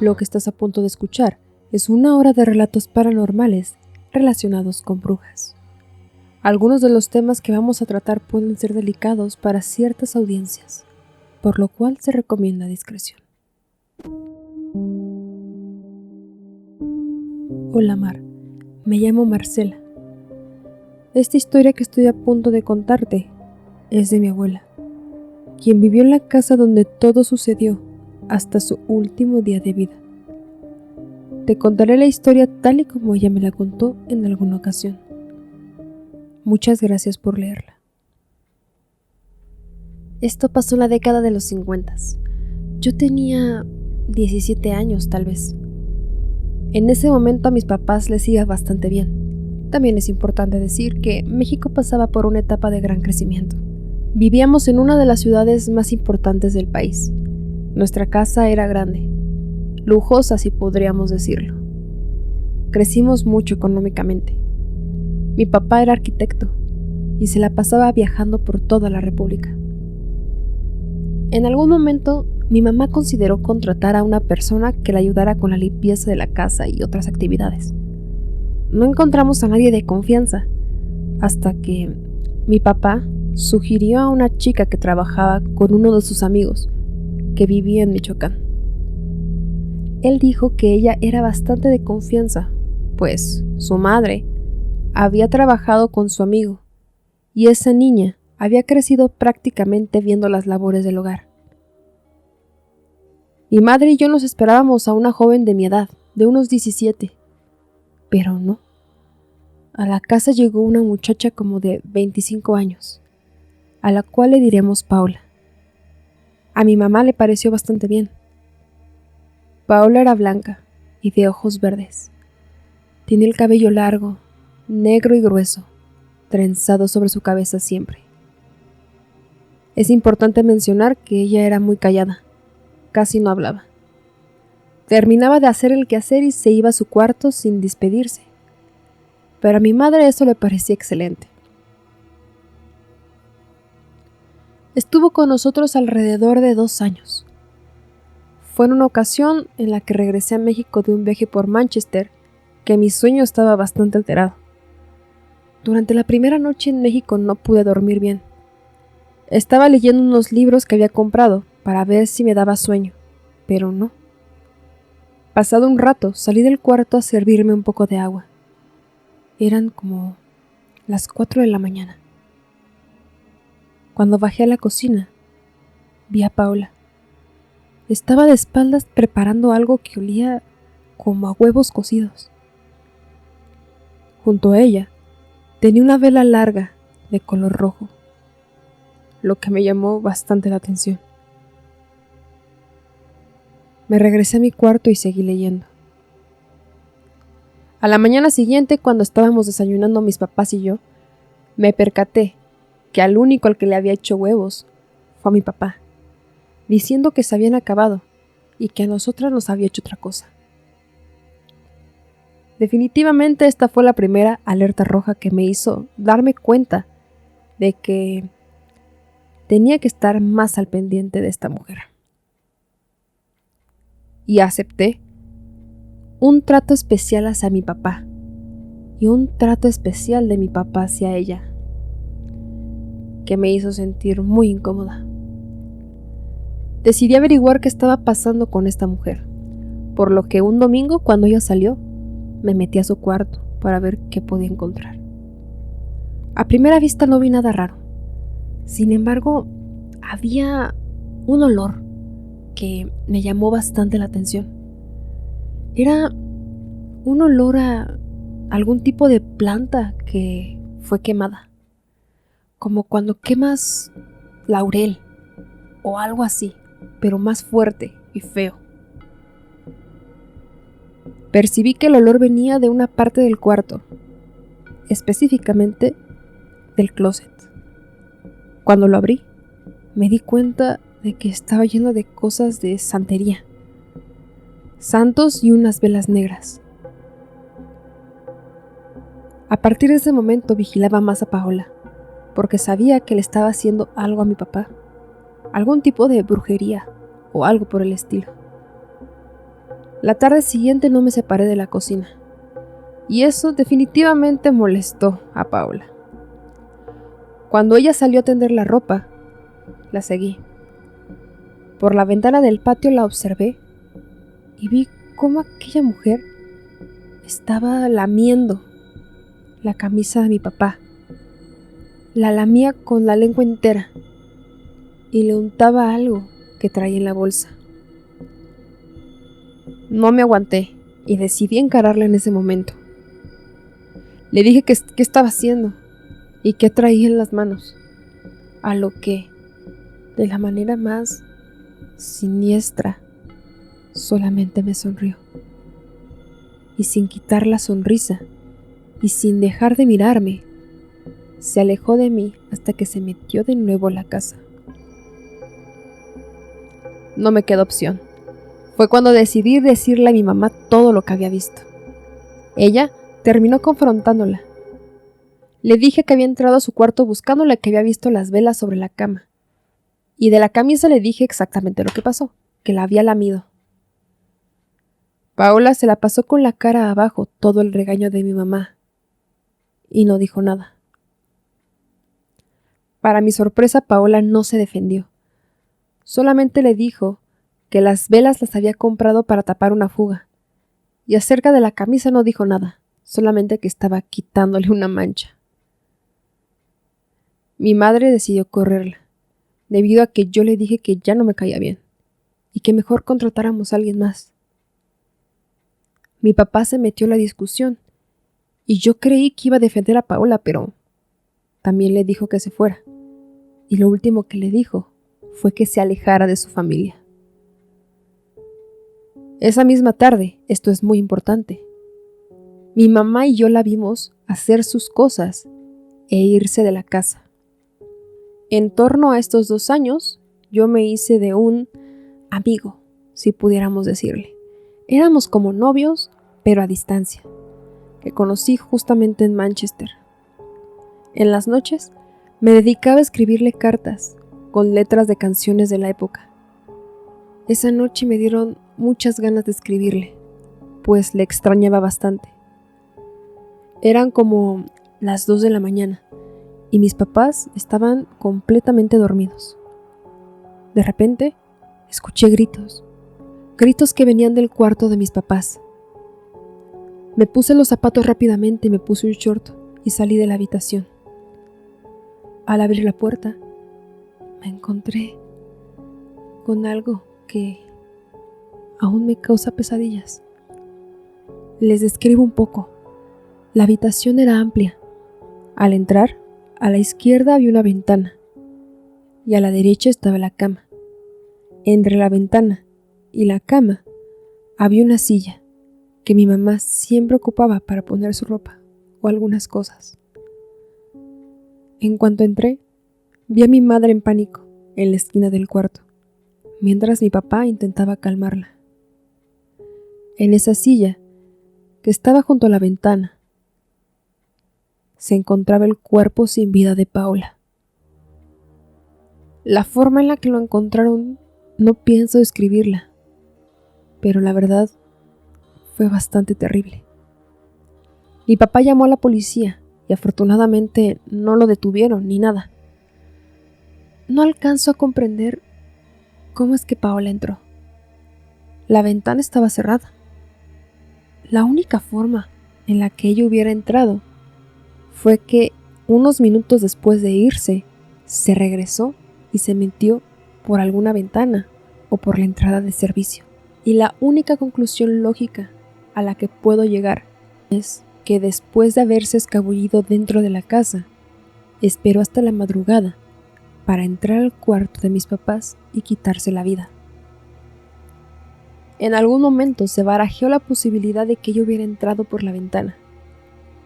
Lo que estás a punto de escuchar es una hora de relatos paranormales relacionados con brujas. Algunos de los temas que vamos a tratar pueden ser delicados para ciertas audiencias, por lo cual se recomienda discreción. Hola Mar, me llamo Marcela. Esta historia que estoy a punto de contarte es de mi abuela, quien vivió en la casa donde todo sucedió hasta su último día de vida. Te contaré la historia tal y como ella me la contó en alguna ocasión. Muchas gracias por leerla. Esto pasó en la década de los 50. Yo tenía 17 años tal vez. En ese momento a mis papás les iba bastante bien. También es importante decir que México pasaba por una etapa de gran crecimiento. Vivíamos en una de las ciudades más importantes del país. Nuestra casa era grande, lujosa si podríamos decirlo. Crecimos mucho económicamente. Mi papá era arquitecto y se la pasaba viajando por toda la República. En algún momento, mi mamá consideró contratar a una persona que la ayudara con la limpieza de la casa y otras actividades. No encontramos a nadie de confianza, hasta que mi papá sugirió a una chica que trabajaba con uno de sus amigos, que vivía en Michoacán. Él dijo que ella era bastante de confianza, pues su madre había trabajado con su amigo, y esa niña había crecido prácticamente viendo las labores del hogar. Mi madre y yo nos esperábamos a una joven de mi edad, de unos 17, pero no. A la casa llegó una muchacha como de 25 años, a la cual le diremos Paula. A mi mamá le pareció bastante bien. Paula era blanca y de ojos verdes. Tenía el cabello largo, negro y grueso, trenzado sobre su cabeza siempre. Es importante mencionar que ella era muy callada, casi no hablaba. Terminaba de hacer el quehacer y se iba a su cuarto sin despedirse. Pero a mi madre eso le parecía excelente. Estuvo con nosotros alrededor de 2 años. Fue en una ocasión en la que regresé a México de un viaje por Manchester que mi sueño estaba bastante alterado. Durante la primera noche en México no pude dormir bien. Estaba leyendo unos libros que había comprado para ver si me daba sueño, pero no. Pasado un rato salí del cuarto a servirme un poco de agua. Eran como las 4 de la mañana. Cuando bajé a la cocina, vi a Paula. Estaba de espaldas preparando algo que olía como a huevos cocidos. Junto a ella, tenía una vela larga de color rojo, lo que me llamó bastante la atención. Me regresé a mi cuarto y seguí leyendo. A la mañana siguiente, cuando estábamos desayunando mis papás y yo, me percaté que al único al que le había hecho huevos fue a mi papá, diciendo que se habían acabado y que a nosotras nos había hecho otra cosa. Definitivamente esta fue la primera alerta roja que me hizo darme cuenta de que tenía que estar más al pendiente de esta mujer. Y acepté un trato especial hacia mi papá y un trato especial de mi papá hacia ella, que me hizo sentir muy incómoda. Decidí averiguar qué estaba pasando con esta mujer, por lo que un domingo, cuando ella salió, me metí a su cuarto para ver qué podía encontrar. A primera vista no vi nada raro. Sin embargo, había un olor que me llamó bastante la atención. Era un olor a algún tipo de planta que fue quemada, como cuando quemas laurel o algo así, pero más fuerte y feo. Percibí que el olor venía de una parte del cuarto, específicamente del closet. Cuando lo abrí, me di cuenta de que estaba lleno de cosas de santería, santos y unas velas negras. A partir de ese momento vigilaba más a Paola, porque sabía que le estaba haciendo algo a mi papá, algún tipo de brujería o algo por el estilo. La tarde siguiente no me separé de la cocina, y eso definitivamente molestó a Paola. Cuando ella salió a tender la ropa, la seguí. Por la ventana del patio la observé y vi cómo aquella mujer estaba lamiendo la camisa de mi papá. La lamía con la lengua entera y le untaba algo que traía en la bolsa. No me aguanté y decidí encararla en ese momento. Le dije qué estaba haciendo y qué traía en las manos, a lo que, de la manera más siniestra, solamente me sonrió. Y sin quitar la sonrisa y sin dejar de mirarme, se alejó de mí hasta que se metió de nuevo a la casa. No me quedó opción. Fue cuando decidí decirle a mi mamá todo lo que había visto. Ella terminó confrontándola. Le dije que había entrado a su cuarto buscándola, que había visto las velas sobre la cama. Y de la camisa le dije exactamente lo que pasó, que la había lamido. Paola se la pasó con la cara abajo todo el regaño de mi mamá y no dijo nada. Para mi sorpresa, Paola no se defendió. Solamente le dijo que las velas las había comprado para tapar una fuga. Y acerca de la camisa no dijo nada, solamente que estaba quitándole una mancha. Mi madre decidió correrla, debido a que yo le dije que ya no me caía bien y que mejor contratáramos a alguien más. Mi papá se metió en la discusión y yo creí que iba a defender a Paola, pero también le dijo que se fuera. Y lo último que le dijo fue que se alejara de su familia. Esa misma tarde, esto es muy importante, mi mamá y yo la vimos hacer sus cosas e irse de la casa. En torno a estos 2 años, yo me hice de un amigo, si pudiéramos decirle. Éramos como novios, pero a distancia, que conocí justamente en Manchester. En las noches, me dedicaba a escribirle cartas con letras de canciones de la época. Esa noche me dieron muchas ganas de escribirle, pues le extrañaba bastante. Eran como las 2 de la mañana y mis papás estaban completamente dormidos. De repente, escuché gritos que venían del cuarto de mis papás. Me puse los zapatos rápidamente y me puse un short y salí de la habitación. Al abrir la puerta, me encontré con algo que aún me causa pesadillas. Les describo un poco. La habitación era amplia. Al entrar, a la izquierda había una ventana y a la derecha estaba la cama. Entre la ventana y la cama había una silla que mi mamá siempre ocupaba para poner su ropa o algunas cosas. En cuanto entré, vi a mi madre en pánico en la esquina del cuarto, mientras mi papá intentaba calmarla. En esa silla, que estaba junto a la ventana, se encontraba el cuerpo sin vida de Paola. La forma en la que lo encontraron no pienso describirla, pero la verdad fue bastante terrible. Mi papá llamó a la policía y afortunadamente no lo detuvieron ni nada. No alcanzo a comprender cómo es que Paola entró. La ventana estaba cerrada. La única forma en la que ella hubiera entrado fue que unos minutos después de irse, se regresó y se metió por alguna ventana o por la entrada de servicio. Y la única conclusión lógica a la que puedo llegar es que después de haberse escabullido dentro de la casa, esperó hasta la madrugada para entrar al cuarto de mis papás y quitarse la vida. En algún momento se barajeó la posibilidad de que ella hubiera entrado por la ventana,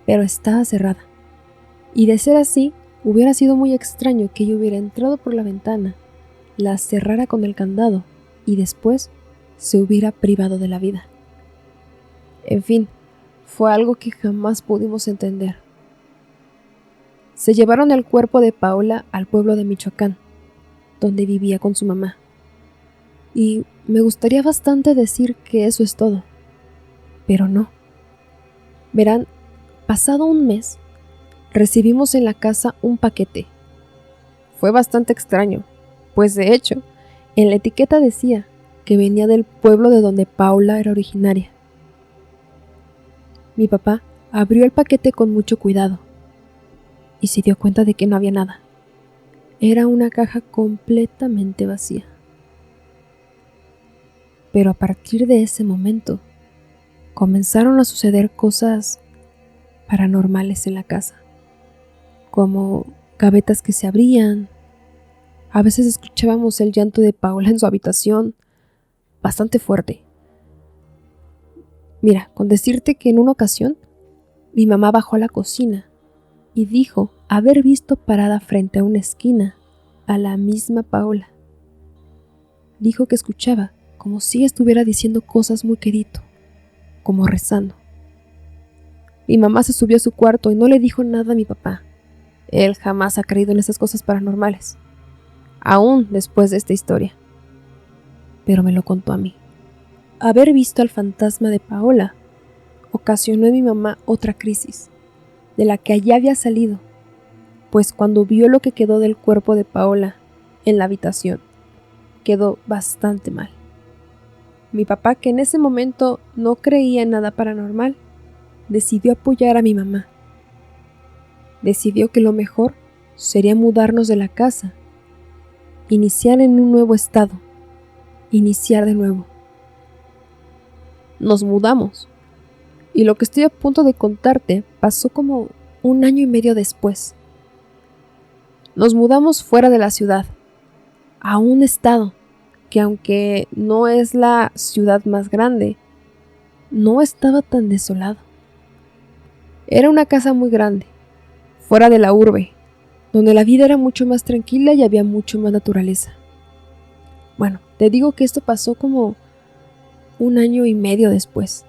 pero estaba cerrada. Y de ser así, hubiera sido muy extraño que ella hubiera entrado por la ventana, la cerrara con el candado y después se hubiera privado de la vida. En fin, fue algo que jamás pudimos entender. Se llevaron el cuerpo de Paola al pueblo de Michoacán, donde vivía con su mamá. Y me gustaría bastante decir que eso es todo, pero no. Verán, pasado un mes, recibimos en la casa un paquete. Fue bastante extraño, pues de hecho, en la etiqueta decía que venía del pueblo de donde Paula era originaria. Mi papá abrió el paquete con mucho cuidado y se dio cuenta de que no había nada. Era una caja completamente vacía. Pero a partir de ese momento, comenzaron a suceder cosas paranormales en la casa, como gavetas que se abrían. A veces escuchábamos el llanto de Paula en su habitación, bastante fuerte. Mira, con decirte que en una ocasión, mi mamá bajó a la cocina y dijo haber visto parada frente a una esquina a la misma Paula. Dijo que escuchaba como si estuviera diciendo cosas muy quedito, como rezando. Mi mamá se subió a su cuarto y no le dijo nada a mi papá. Él jamás ha creído en esas cosas paranormales, aún después de esta historia. Pero me lo contó a mí. Haber visto al fantasma de Paola ocasionó en mi mamá otra crisis, de la que allá había salido, pues cuando vio lo que quedó del cuerpo de Paola en la habitación, quedó bastante mal. Mi papá, que en ese momento no creía en nada paranormal, decidió apoyar a mi mamá. Decidió que lo mejor sería mudarnos de la casa, iniciar en un nuevo estado, iniciar de nuevo. Nos mudamos, y lo que estoy a punto de contarte pasó como 1 año y medio después. Nos mudamos fuera de la ciudad, a un estado que, aunque no es la ciudad más grande, no estaba tan desolado. Era una casa muy grande, fuera de la urbe, donde la vida era mucho más tranquila y había mucho más naturaleza. Bueno, te digo que esto pasó como 1 año y medio después.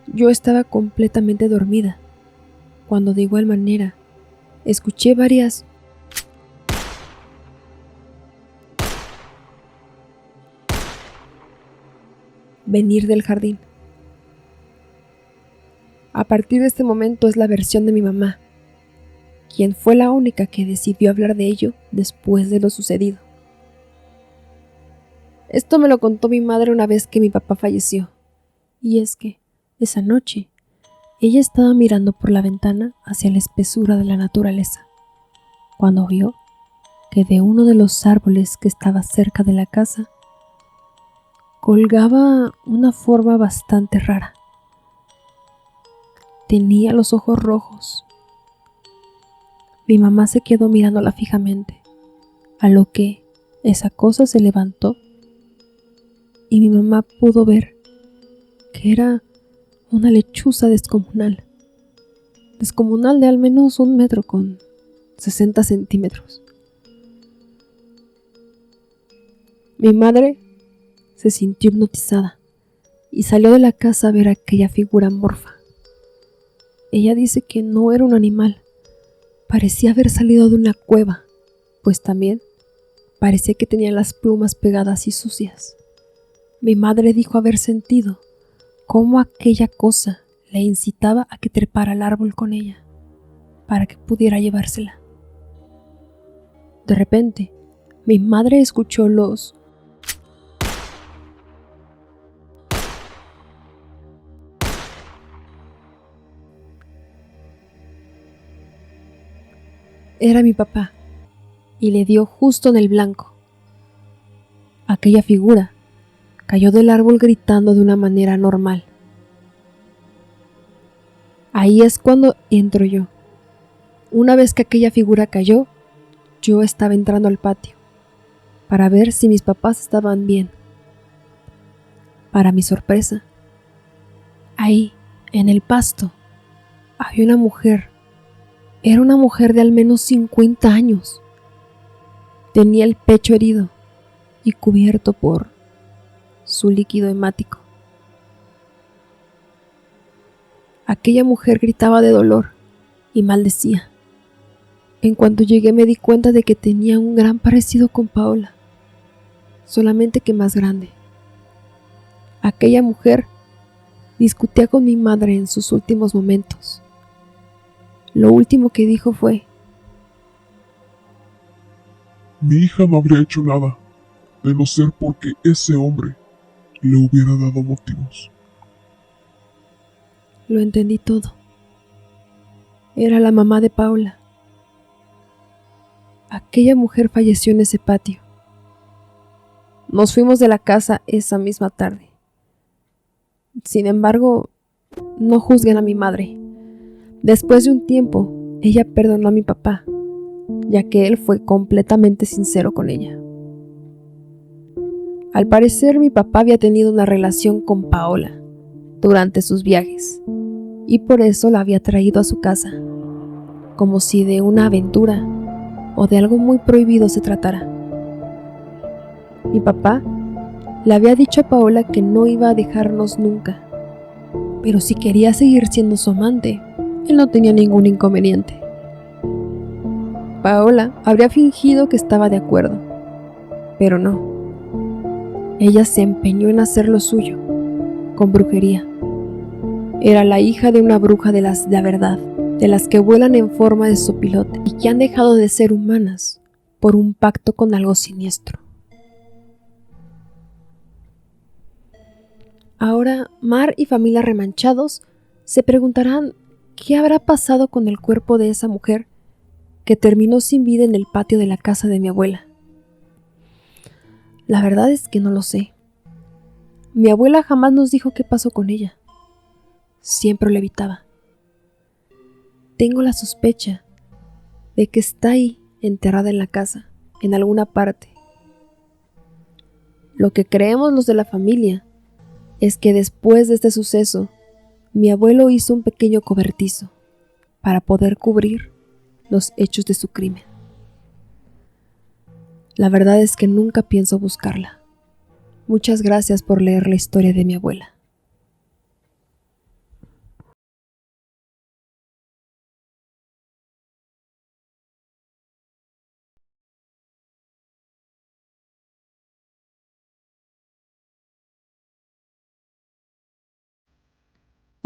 Yo estaba completamente dormida, cuando de igual manera escuché varias venir del jardín. A partir de este momento es la versión de mi mamá, quien fue la única que decidió hablar de ello después de lo sucedido. Esto me lo contó mi madre una vez que mi papá falleció, y es que, esa noche, ella estaba mirando por la ventana hacia la espesura de la naturaleza, cuando vio que de uno de los árboles que estaba cerca de la casa colgaba una forma bastante rara. Tenía los ojos rojos. Mi mamá se quedó mirándola fijamente, a lo que esa cosa se levantó y mi mamá pudo ver que era una lechuza descomunal de al menos 1 metro con 60 centímetros. Mi madre se sintió hipnotizada y salió de la casa a ver aquella figura amorfa. Ella dice que no era un animal, parecía haber salido de una cueva, pues también parecía que tenía las plumas pegadas y sucias. Mi madre dijo haber sentido cómo aquella cosa le incitaba a que trepara al árbol con ella, para que pudiera llevársela. De repente, mi madre escuchó los Era mi papá, y le dio justo en el blanco. Aquella figura cayó del árbol gritando de una manera normal. Ahí es cuando entro yo. Una vez que aquella figura cayó, yo estaba entrando al patio para ver si mis papás estaban bien. Para mi sorpresa, ahí, en el pasto, había una mujer. Era una mujer de al menos 50 años. Tenía el pecho herido y cubierto por su líquido hemático. Aquella mujer gritaba de dolor y maldecía. En cuanto llegué me di cuenta de que tenía un gran parecido con Paola. solamente que más grande. Aquella mujer discutía con mi madre en sus últimos momentos. Lo último que dijo fue: mi hija no habría hecho nada, de no ser porque ese hombre le hubiera dado motivos. Lo entendí todo. Era la mamá de Paola. Aquella mujer falleció en ese patio. Nos fuimos de la casa esa misma tarde. Sin embargo, no juzguen a mi madre. Después de un tiempo, ella perdonó a mi papá, ya que él fue completamente sincero con ella. Al parecer, mi papá había tenido una relación con Paola durante sus viajes, y por eso la había traído a su casa, como si de una aventura o de algo muy prohibido se tratara. Mi papá le había dicho a Paola que no iba a dejarnos nunca, pero si quería seguir siendo su amante, él no tenía ningún inconveniente. Paola habría fingido que estaba de acuerdo, pero no. Ella se empeñó en hacer lo suyo, con brujería. Era la hija de una bruja de las de la verdad, de las que vuelan en forma de sopilote y que han dejado de ser humanas por un pacto con algo siniestro. Ahora, Mar y familia Remanchados se preguntarán qué habrá pasado con el cuerpo de esa mujer que terminó sin vida en el patio de la casa de mi abuela. La verdad es que no lo sé. Mi abuela jamás nos dijo qué pasó con ella. Siempre lo evitaba. Tengo la sospecha de que está ahí, enterrada en la casa, en alguna parte. Lo que creemos los de la familia es que después de este suceso, mi abuelo hizo un pequeño cobertizo para poder cubrir los hechos de su crimen. La verdad es que nunca pienso buscarla. Muchas gracias por leer la historia de mi abuela.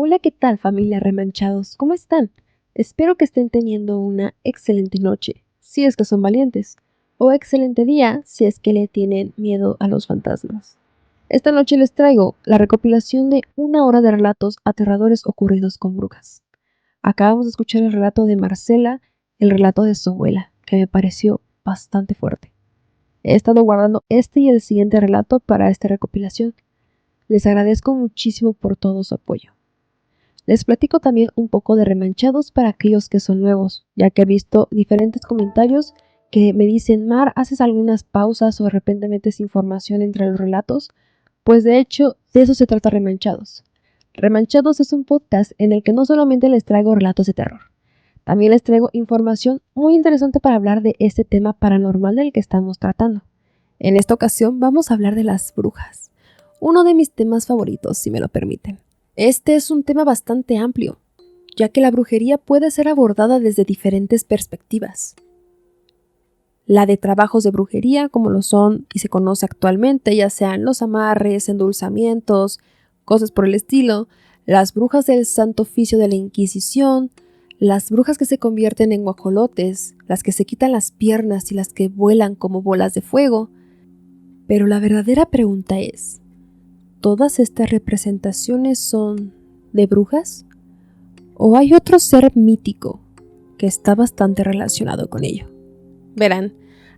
Hola, ¿qué tal, familia Remanchados? ¿Cómo están? Espero que estén teniendo una excelente noche, si es que son valientes, o excelente día, si es que le tienen miedo a los fantasmas. Esta noche les traigo la recopilación de 1 hora de relatos aterradores ocurridos con brujas. Acabamos de escuchar el relato de Marcela, el relato de su abuela, que me pareció bastante fuerte. He estado guardando este y el siguiente relato para esta recopilación. Les agradezco muchísimo por todo su apoyo. Les platico también un poco de Remanchados para aquellos que son nuevos, ya que he visto diferentes comentarios que me dicen: Mar, ¿haces algunas pausas o de repente metes información entre los relatos? Pues de hecho, de eso se trata Remanchados. Remanchados es un podcast en el que no solamente les traigo relatos de terror, también les traigo información muy interesante para hablar de este tema paranormal del que estamos tratando. En esta ocasión vamos a hablar de las brujas, uno de mis temas favoritos, si me lo permiten. Este es un tema bastante amplio, ya que la brujería puede ser abordada desde diferentes perspectivas. La de trabajos de brujería, como lo son y se conoce actualmente, ya sean los amarres, endulzamientos, cosas por el estilo, las brujas del Santo Oficio de la Inquisición, las brujas que se convierten en guajolotes, las que se quitan las piernas y las que vuelan como bolas de fuego. Pero la verdadera pregunta es: ¿todas estas representaciones son de brujas? ¿O hay otro ser mítico que está bastante relacionado con ello? Verán,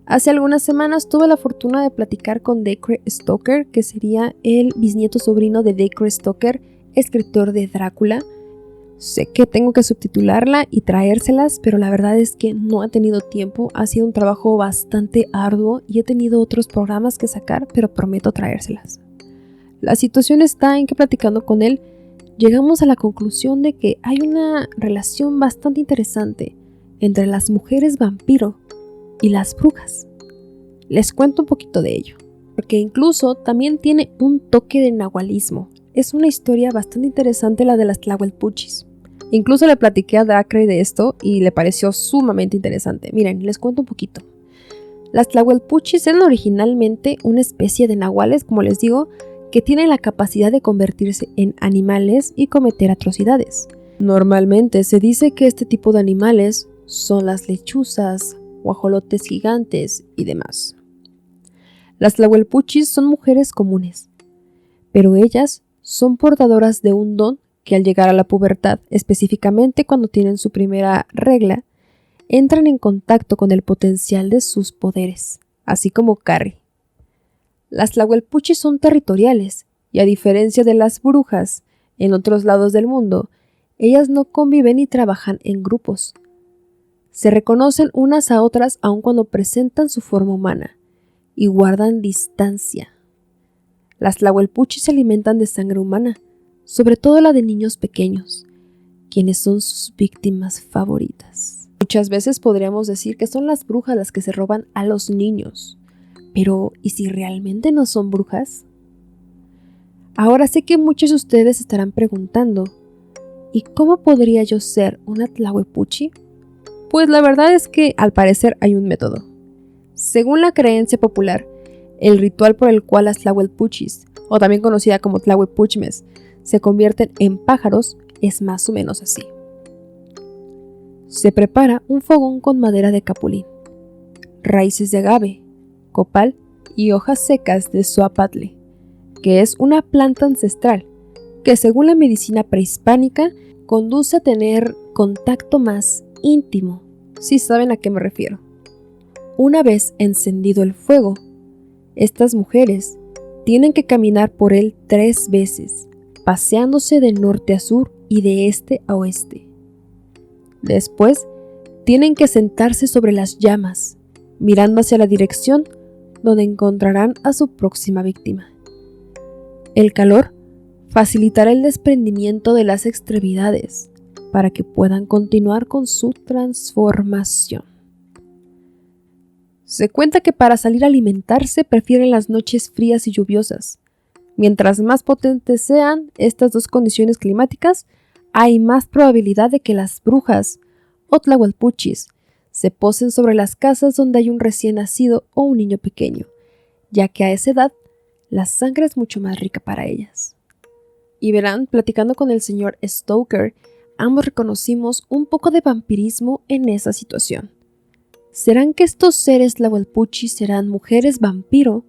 hace algunas semanas tuve la fortuna de platicar con Dacre Stoker, que sería el bisnieto sobrino de Dacre Stoker, escritor de Drácula. Sé que tengo que subtitularla y traérselas, pero la verdad es que no he tenido tiempo. Ha sido un trabajo bastante arduo y he tenido otros programas que sacar, pero prometo traérselas. La situación está en que, platicando con él, llegamos a la conclusión de que hay una relación bastante interesante entre las mujeres vampiro y las brujas. Les cuento un poquito de ello, porque incluso también tiene un toque de nahualismo. Es una historia bastante interesante la de las Tlahuelpuchis. Incluso le platiqué a Dacre de esto y le pareció sumamente interesante. Miren, les cuento un poquito. Las tlahuelpuchis eran originalmente una especie de nahuales, como les digo, que tienen la capacidad de convertirse en animales y cometer atrocidades. Normalmente se dice que este tipo de animales son las lechuzas, guajolotes gigantes y demás. Las tlahuelpuchis son mujeres comunes, pero ellas son portadoras de un don que al llegar a la pubertad, específicamente cuando tienen su primera regla, entran en contacto con el potencial de sus poderes, así como Carrie. Las tlahuelpuchis son territoriales y a diferencia de las brujas en otros lados del mundo, ellas no conviven y trabajan en grupos. Se reconocen unas a otras aun cuando presentan su forma humana y guardan distancia. Las tlahuelpuchis se alimentan de sangre humana, sobre todo la de niños pequeños, quienes son sus víctimas favoritas. Muchas veces podríamos decir que son las brujas las que se roban a los niños. Pero, ¿y si realmente no son brujas? Ahora sé que muchos de ustedes estarán preguntando, ¿y cómo podría yo ser una tlahuelpuchi? Pues la verdad es que al parecer hay un método. Según la creencia popular, el ritual por el cual las tlahuelpuchis, o también conocida como tlahuelpuchmes, se convierten en pájaros es más o menos así. Se prepara un fogón con madera de capulín, raíces de agave, copal y hojas secas de suapatle, que es una planta ancestral que según la medicina prehispánica conduce a tener contacto más íntimo, si saben a qué me refiero. Una vez encendido el fuego, estas mujeres tienen que caminar por él 3 veces, paseándose de norte a sur y de este a oeste. Después, tienen que sentarse sobre las llamas, mirando hacia la dirección donde encontrarán a su próxima víctima. El calor facilitará el desprendimiento de las extremidades para que puedan continuar con su transformación. Se cuenta que para salir a alimentarse prefieren las noches frías y lluviosas. Mientras más potentes sean estas dos condiciones climáticas, hay más probabilidad de que las brujas o tlahuelpuchis se posen sobre las casas donde hay un recién nacido o un niño pequeño, ya que a esa edad la sangre es mucho más rica para ellas. Y verán, platicando con el señor Stoker, ambos reconocimos un poco de vampirismo en esa situación. ¿Serán que estos seres tlahuelpuchis serán mujeres vampiro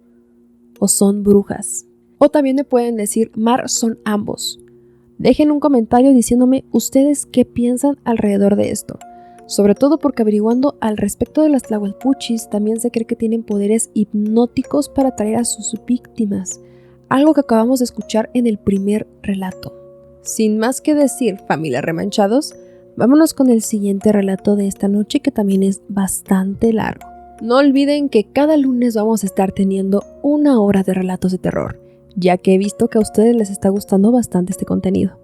o son brujas? O también me pueden decir, Mar, son ambos. Dejen un comentario diciéndome ustedes qué piensan alrededor de esto. Sobre todo porque averiguando al respecto de las tlahuelpuchis también se cree que tienen poderes hipnóticos para atraer a sus víctimas, algo que acabamos de escuchar en el primer relato. Sin más que decir, familia Remanchados, vámonos con el siguiente relato de esta noche que también es bastante largo. No olviden que cada lunes vamos a estar teniendo 1 hora de relatos de terror, ya que he visto que a ustedes les está gustando bastante este contenido.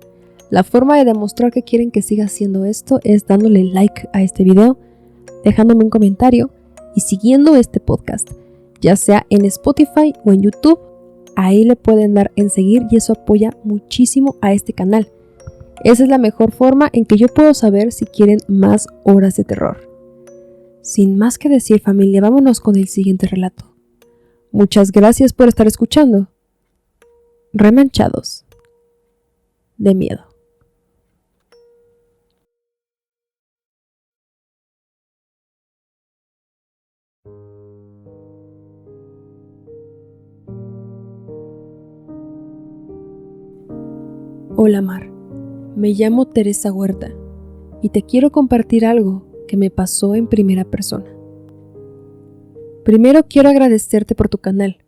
La forma de demostrar que quieren que siga haciendo esto es dándole like a este video, dejándome un comentario y siguiendo este podcast, ya sea en Spotify o en YouTube. Ahí le pueden dar en seguir y eso apoya muchísimo a este canal. Esa es la mejor forma en que yo puedo saber si quieren más horas de terror. Sin más que decir, familia, vámonos con el siguiente relato. Muchas gracias por estar escuchando. Remanchados de miedo. Hola Mar, me llamo Teresa Huerta y te quiero compartir algo que me pasó en primera persona. Primero quiero agradecerte por tu canal,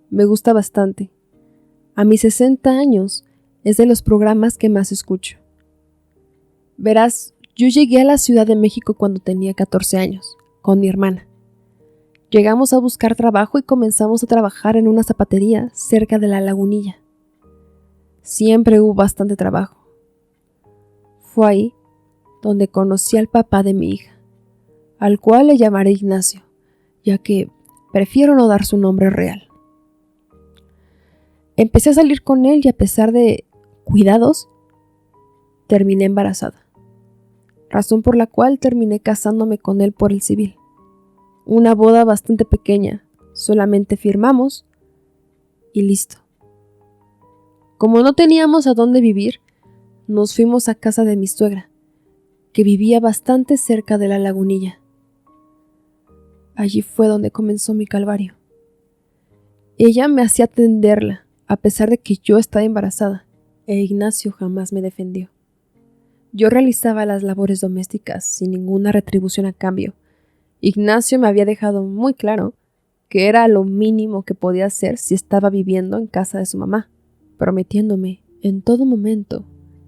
me gusta bastante. A mis 60 años es de los programas que más escucho. Verás, yo llegué a la Ciudad de México cuando tenía 14 años, con mi hermana. Llegamos a buscar trabajo y comenzamos a trabajar en una zapatería cerca de la Lagunilla. Siempre hubo bastante trabajo. Fue ahí donde conocí al papá de mi hija, al cual le llamaré Ignacio, ya que prefiero no dar su nombre real. Empecé a salir con él y a pesar de cuidados, terminé embarazada, razón por la cual terminé casándome con él por el civil. una boda bastante pequeña, solamente firmamos y listo. Como no teníamos a dónde vivir, nos fuimos a casa de mi suegra, que vivía bastante cerca de la lagunilla. Allí fue donde comenzó mi calvario. Ella me hacía atenderla, a pesar de que yo estaba embarazada, e Ignacio jamás me defendió. Yo realizaba las labores domésticas sin ninguna retribución a cambio. Ignacio me había dejado muy claro que era lo mínimo que podía hacer si estaba viviendo en casa de su mamá, prometiéndome en todo momento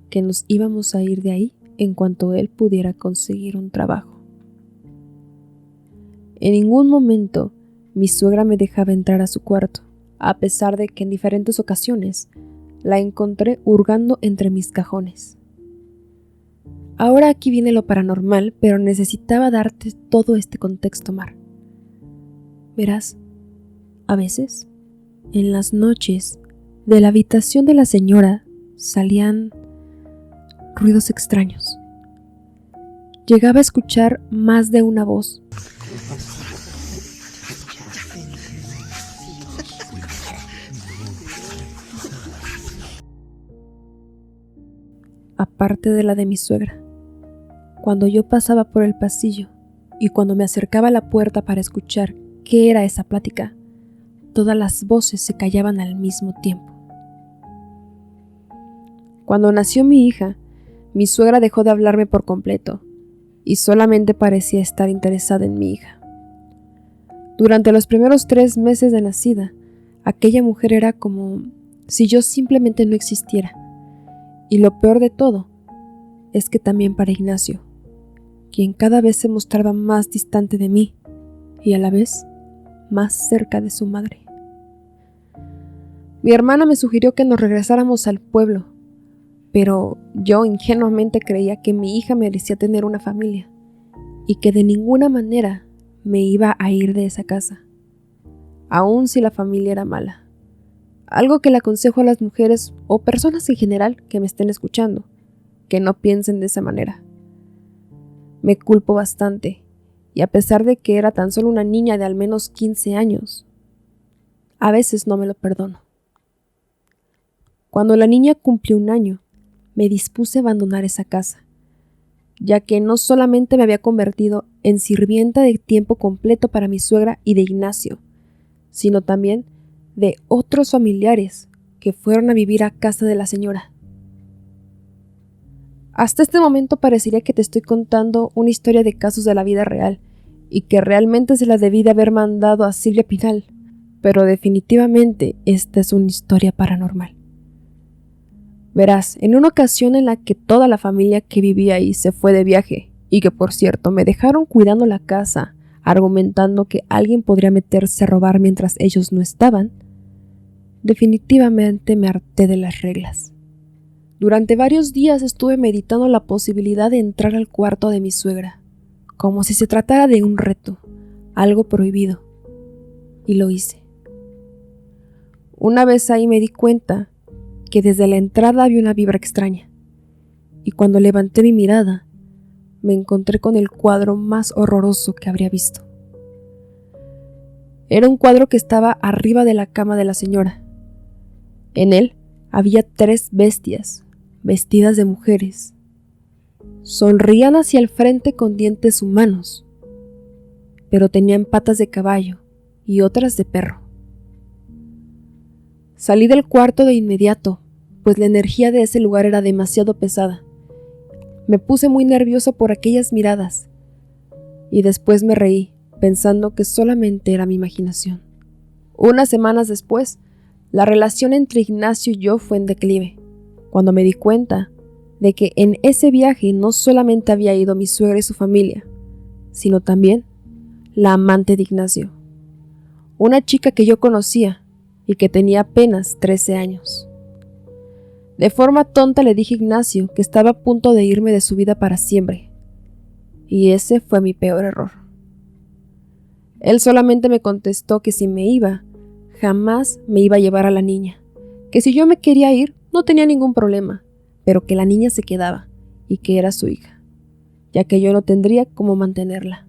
que nos íbamos a ir de ahí en cuanto él pudiera conseguir un trabajo. En ningún momento mi suegra me dejaba entrar a su cuarto, a pesar de que en diferentes ocasiones la encontré hurgando entre mis cajones. Ahora aquí viene lo paranormal, pero necesitaba darte todo este contexto, Mar. Verás, a veces, en las noches, de la habitación de la señora salían ruidos extraños. Llegaba a escuchar más de una voz. Aparte de la de mi suegra. Cuando yo pasaba por el pasillo y cuando me acercaba a la puerta para escuchar qué era esa plática, todas las voces se callaban al mismo tiempo. Cuando nació mi hija, mi suegra dejó de hablarme por completo y solamente parecía estar interesada en mi hija. Durante los primeros 3 meses de nacida, aquella mujer era como si yo simplemente no existiera. Y lo peor de todo es que también para Ignacio, quien cada vez se mostraba más distante de mí y a la vez más cerca de su madre. Mi hermana me sugirió que nos regresáramos al pueblo, pero yo ingenuamente creía que mi hija merecía tener una familia y que de ninguna manera me iba a ir de esa casa, aun si la familia era mala. Algo que le aconsejo a las mujeres o personas en general que me estén escuchando, que no piensen de esa manera. Me culpo bastante, y a pesar de que era tan solo una niña de al menos 15 años, a veces no me lo perdono. Cuando la niña cumplió 1 año, me dispuse a abandonar esa casa, ya que no solamente me había convertido en sirvienta de tiempo completo para mi suegra y de Ignacio, sino también de otros familiares que fueron a vivir a casa de la señora. Hasta este momento parecería que te estoy contando una historia de casos de la vida real y que realmente se la debí de haber mandado a Silvia Pinal, pero definitivamente esta es una historia paranormal. Verás, en una ocasión en la que toda la familia que vivía ahí se fue de viaje y que por cierto me dejaron cuidando la casa, argumentando que alguien podría meterse a robar mientras ellos no estaban, definitivamente me harté de las reglas. Durante varios días estuve meditando la posibilidad de entrar al cuarto de mi suegra, como si se tratara de un reto, algo prohibido, y lo hice. Una vez ahí me di cuenta que desde la entrada había una vibra extraña, y cuando levanté mi mirada, me encontré con el cuadro más horroroso que habría visto. Era un cuadro que estaba arriba de la cama de la señora. En él había 3 bestias, vestidas de mujeres. Sonreían hacia el frente con dientes humanos, pero tenían patas de caballo y otras de perro. Salí del cuarto de inmediato, pues la energía de ese lugar era demasiado pesada. Me puse muy nerviosa por aquellas miradas, y después me reí, pensando que solamente era mi imaginación. Unas semanas después, la relación entre Ignacio y yo fue en declive, cuando me di cuenta de que en ese viaje no solamente había ido mi suegra y su familia, sino también la amante de Ignacio, una chica que yo conocía y que tenía apenas 13 años. De forma tonta le dije a Ignacio que estaba a punto de irme de su vida para siempre, y ese fue mi peor error. Él solamente me contestó que si me iba, jamás me iba a llevar a la niña, que si yo me quería ir, no tenía ningún problema, pero que la niña se quedaba y que era su hija, ya que yo no tendría cómo mantenerla.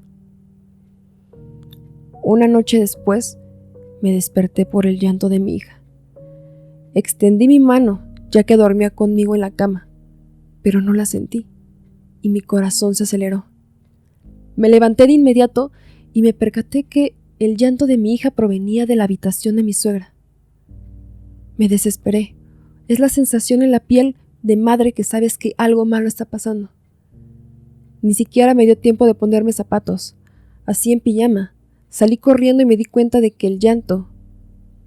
Una noche después, me desperté por el llanto de mi hija. Extendí mi mano, ya que dormía conmigo en la cama, pero no la sentí, y mi corazón se aceleró. Me levanté de inmediato y me percaté que el llanto de mi hija provenía de la habitación de mi suegra. Me desesperé. Es la sensación en la piel de madre que sabes que algo malo está pasando. Ni siquiera me dio tiempo de ponerme zapatos. Así en pijama, salí corriendo y me di cuenta de que el llanto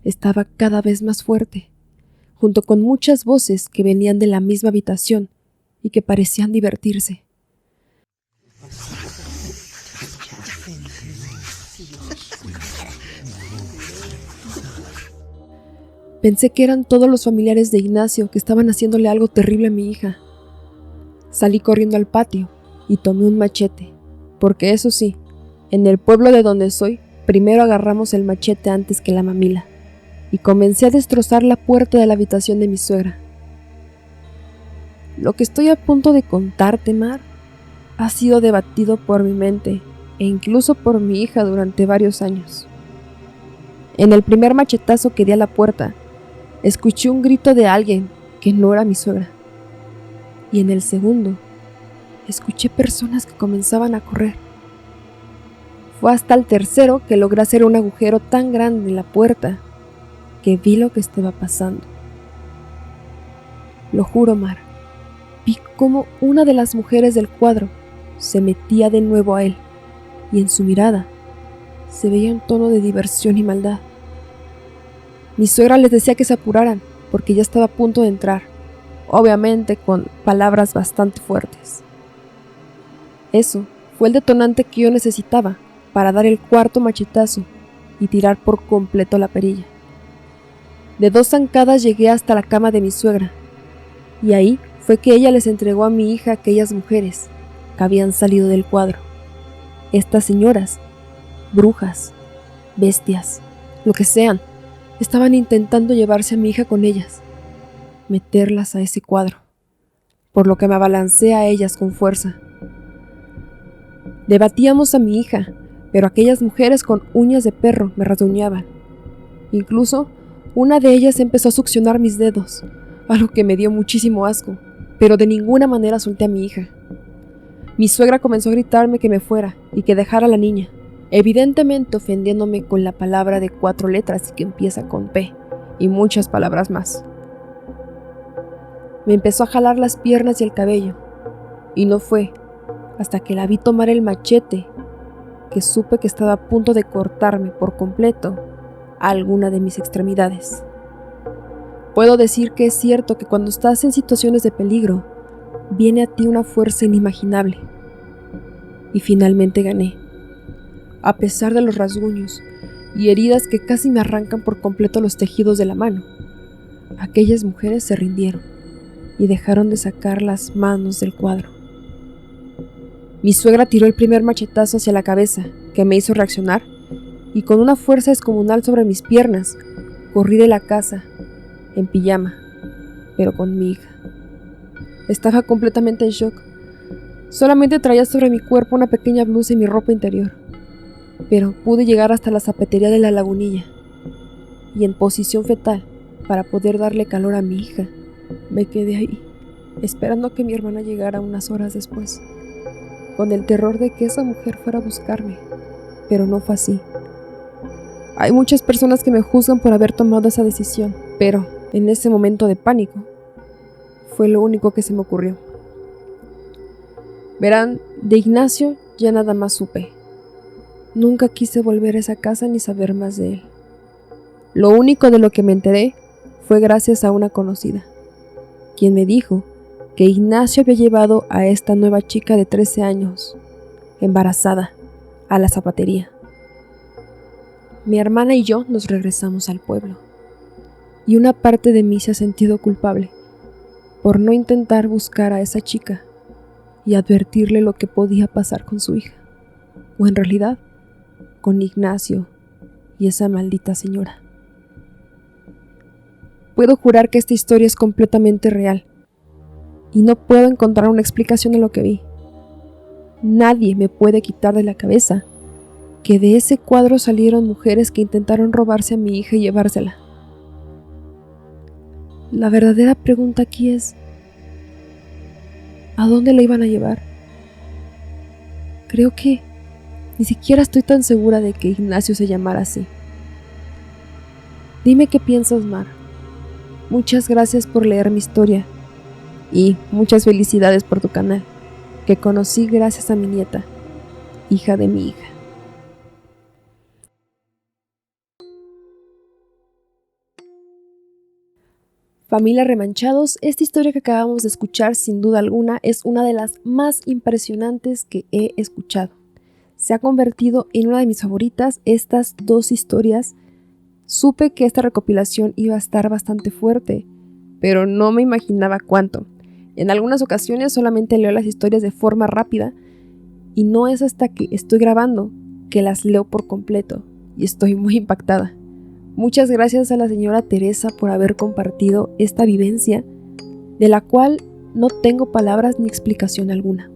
estaba cada vez más fuerte, junto con muchas voces que venían de la misma habitación y que parecían divertirse. Pensé que eran todos los familiares de Ignacio que estaban haciéndole algo terrible a mi hija. Salí corriendo al patio y tomé un machete, porque eso sí, en el pueblo de donde soy, primero agarramos el machete antes que la mamila, y comencé a destrozar la puerta de la habitación de mi suegra. Lo que estoy a punto de contarte, Mar, ha sido debatido por mi mente e incluso por mi hija durante varios años. En el primer machetazo que di a la puerta, escuché un grito de alguien que no era mi suegra. Y en el segundo, escuché personas que comenzaban a correr. Fue hasta el tercero que logré hacer un agujero tan grande en la puerta que vi lo que estaba pasando. Lo juro, Mar, vi cómo una de las mujeres del cuadro se metía de nuevo a él, y en su mirada se veía un tono de diversión y maldad. Mi suegra les decía que se apuraran, porque ya estaba a punto de entrar, obviamente con palabras bastante fuertes. Eso fue el detonante que yo necesitaba para dar el cuarto machetazo y tirar por completo la perilla. De 2 zancadas llegué hasta la cama de mi suegra, y ahí fue que ella les entregó a mi hija a aquellas mujeres que habían salido del cuadro. Estas señoras, brujas, bestias, lo que sean, estaban intentando llevarse a mi hija con ellas, meterlas a ese cuadro, por lo que me abalancé a ellas con fuerza. Debatíamos a mi hija, pero aquellas mujeres con uñas de perro me rasguñaban. Incluso una de ellas empezó a succionar mis dedos, algo que me dio muchísimo asco, pero de ninguna manera solté a mi hija. Mi suegra comenzó a gritarme que me fuera y que dejara a la niña, evidentemente ofendiéndome con la palabra de 4 letras y que empieza con P, y muchas palabras más. Me empezó a jalar las piernas y el cabello, y no fue hasta que la vi tomar el machete que supe que estaba a punto de cortarme por completo alguna de mis extremidades. Puedo decir que es cierto que cuando estás en situaciones de peligro, viene a ti una fuerza inimaginable. Y finalmente gané. A pesar de los rasguños y heridas que casi me arrancan por completo los tejidos de la mano, aquellas mujeres se rindieron y dejaron de sacar las manos del cuadro. Mi suegra tiró el primer machetazo hacia la cabeza, que me hizo reaccionar, y con una fuerza descomunal sobre mis piernas, corrí de la casa, en pijama, pero con mi hija. Estaba completamente en shock. Solamente traía sobre mi cuerpo una pequeña blusa y mi ropa interior, pero pude llegar hasta la zapatería de la Lagunilla, y en posición fetal, para poder darle calor a mi hija, me quedé ahí, esperando a que mi hermana llegara unas horas después, con el terror de que esa mujer fuera a buscarme, pero no fue así. Hay muchas personas que me juzgan por haber tomado esa decisión, pero en ese momento de pánico, fue lo único que se me ocurrió. Verán, de Ignacio ya nada más supe. Nunca quise volver a esa casa ni saber más de él. Lo único de lo que me enteré fue gracias a una conocida, quien me dijo que Ignacio había llevado a esta nueva chica de 13 años, embarazada, a la zapatería. Mi hermana y yo nos regresamos al pueblo, y una parte de mí se ha sentido culpable por no intentar buscar a esa chica y advertirle lo que podía pasar con su hija, o en realidad, con Ignacio y esa maldita señora. Puedo jurar que esta historia es completamente real, y no puedo encontrar una explicación a lo que vi. Nadie me puede quitar de la cabeza que de ese cuadro salieron mujeres que intentaron robarse a mi hija y llevársela. La verdadera pregunta aquí es, ¿a dónde la iban a llevar? Creo que ni siquiera estoy tan segura de que Ignacio se llamara así. Dime qué piensas, Mar. Muchas gracias por leer mi historia y muchas felicidades por tu canal, que conocí gracias a mi nieta, hija de mi hija. Familia Remanchados, esta historia que acabamos de escuchar sin duda alguna es una de las más impresionantes que he escuchado. Se ha convertido en una de mis favoritas estas dos historias. Supe que esta recopilación iba a estar bastante fuerte, pero no me imaginaba cuánto. En algunas ocasiones solamente leo las historias de forma rápida y no es hasta que estoy grabando que las leo por completo y estoy muy impactada. Muchas gracias a la señora Teresa por haber compartido esta vivencia, de la cual no tengo palabras ni explicación alguna.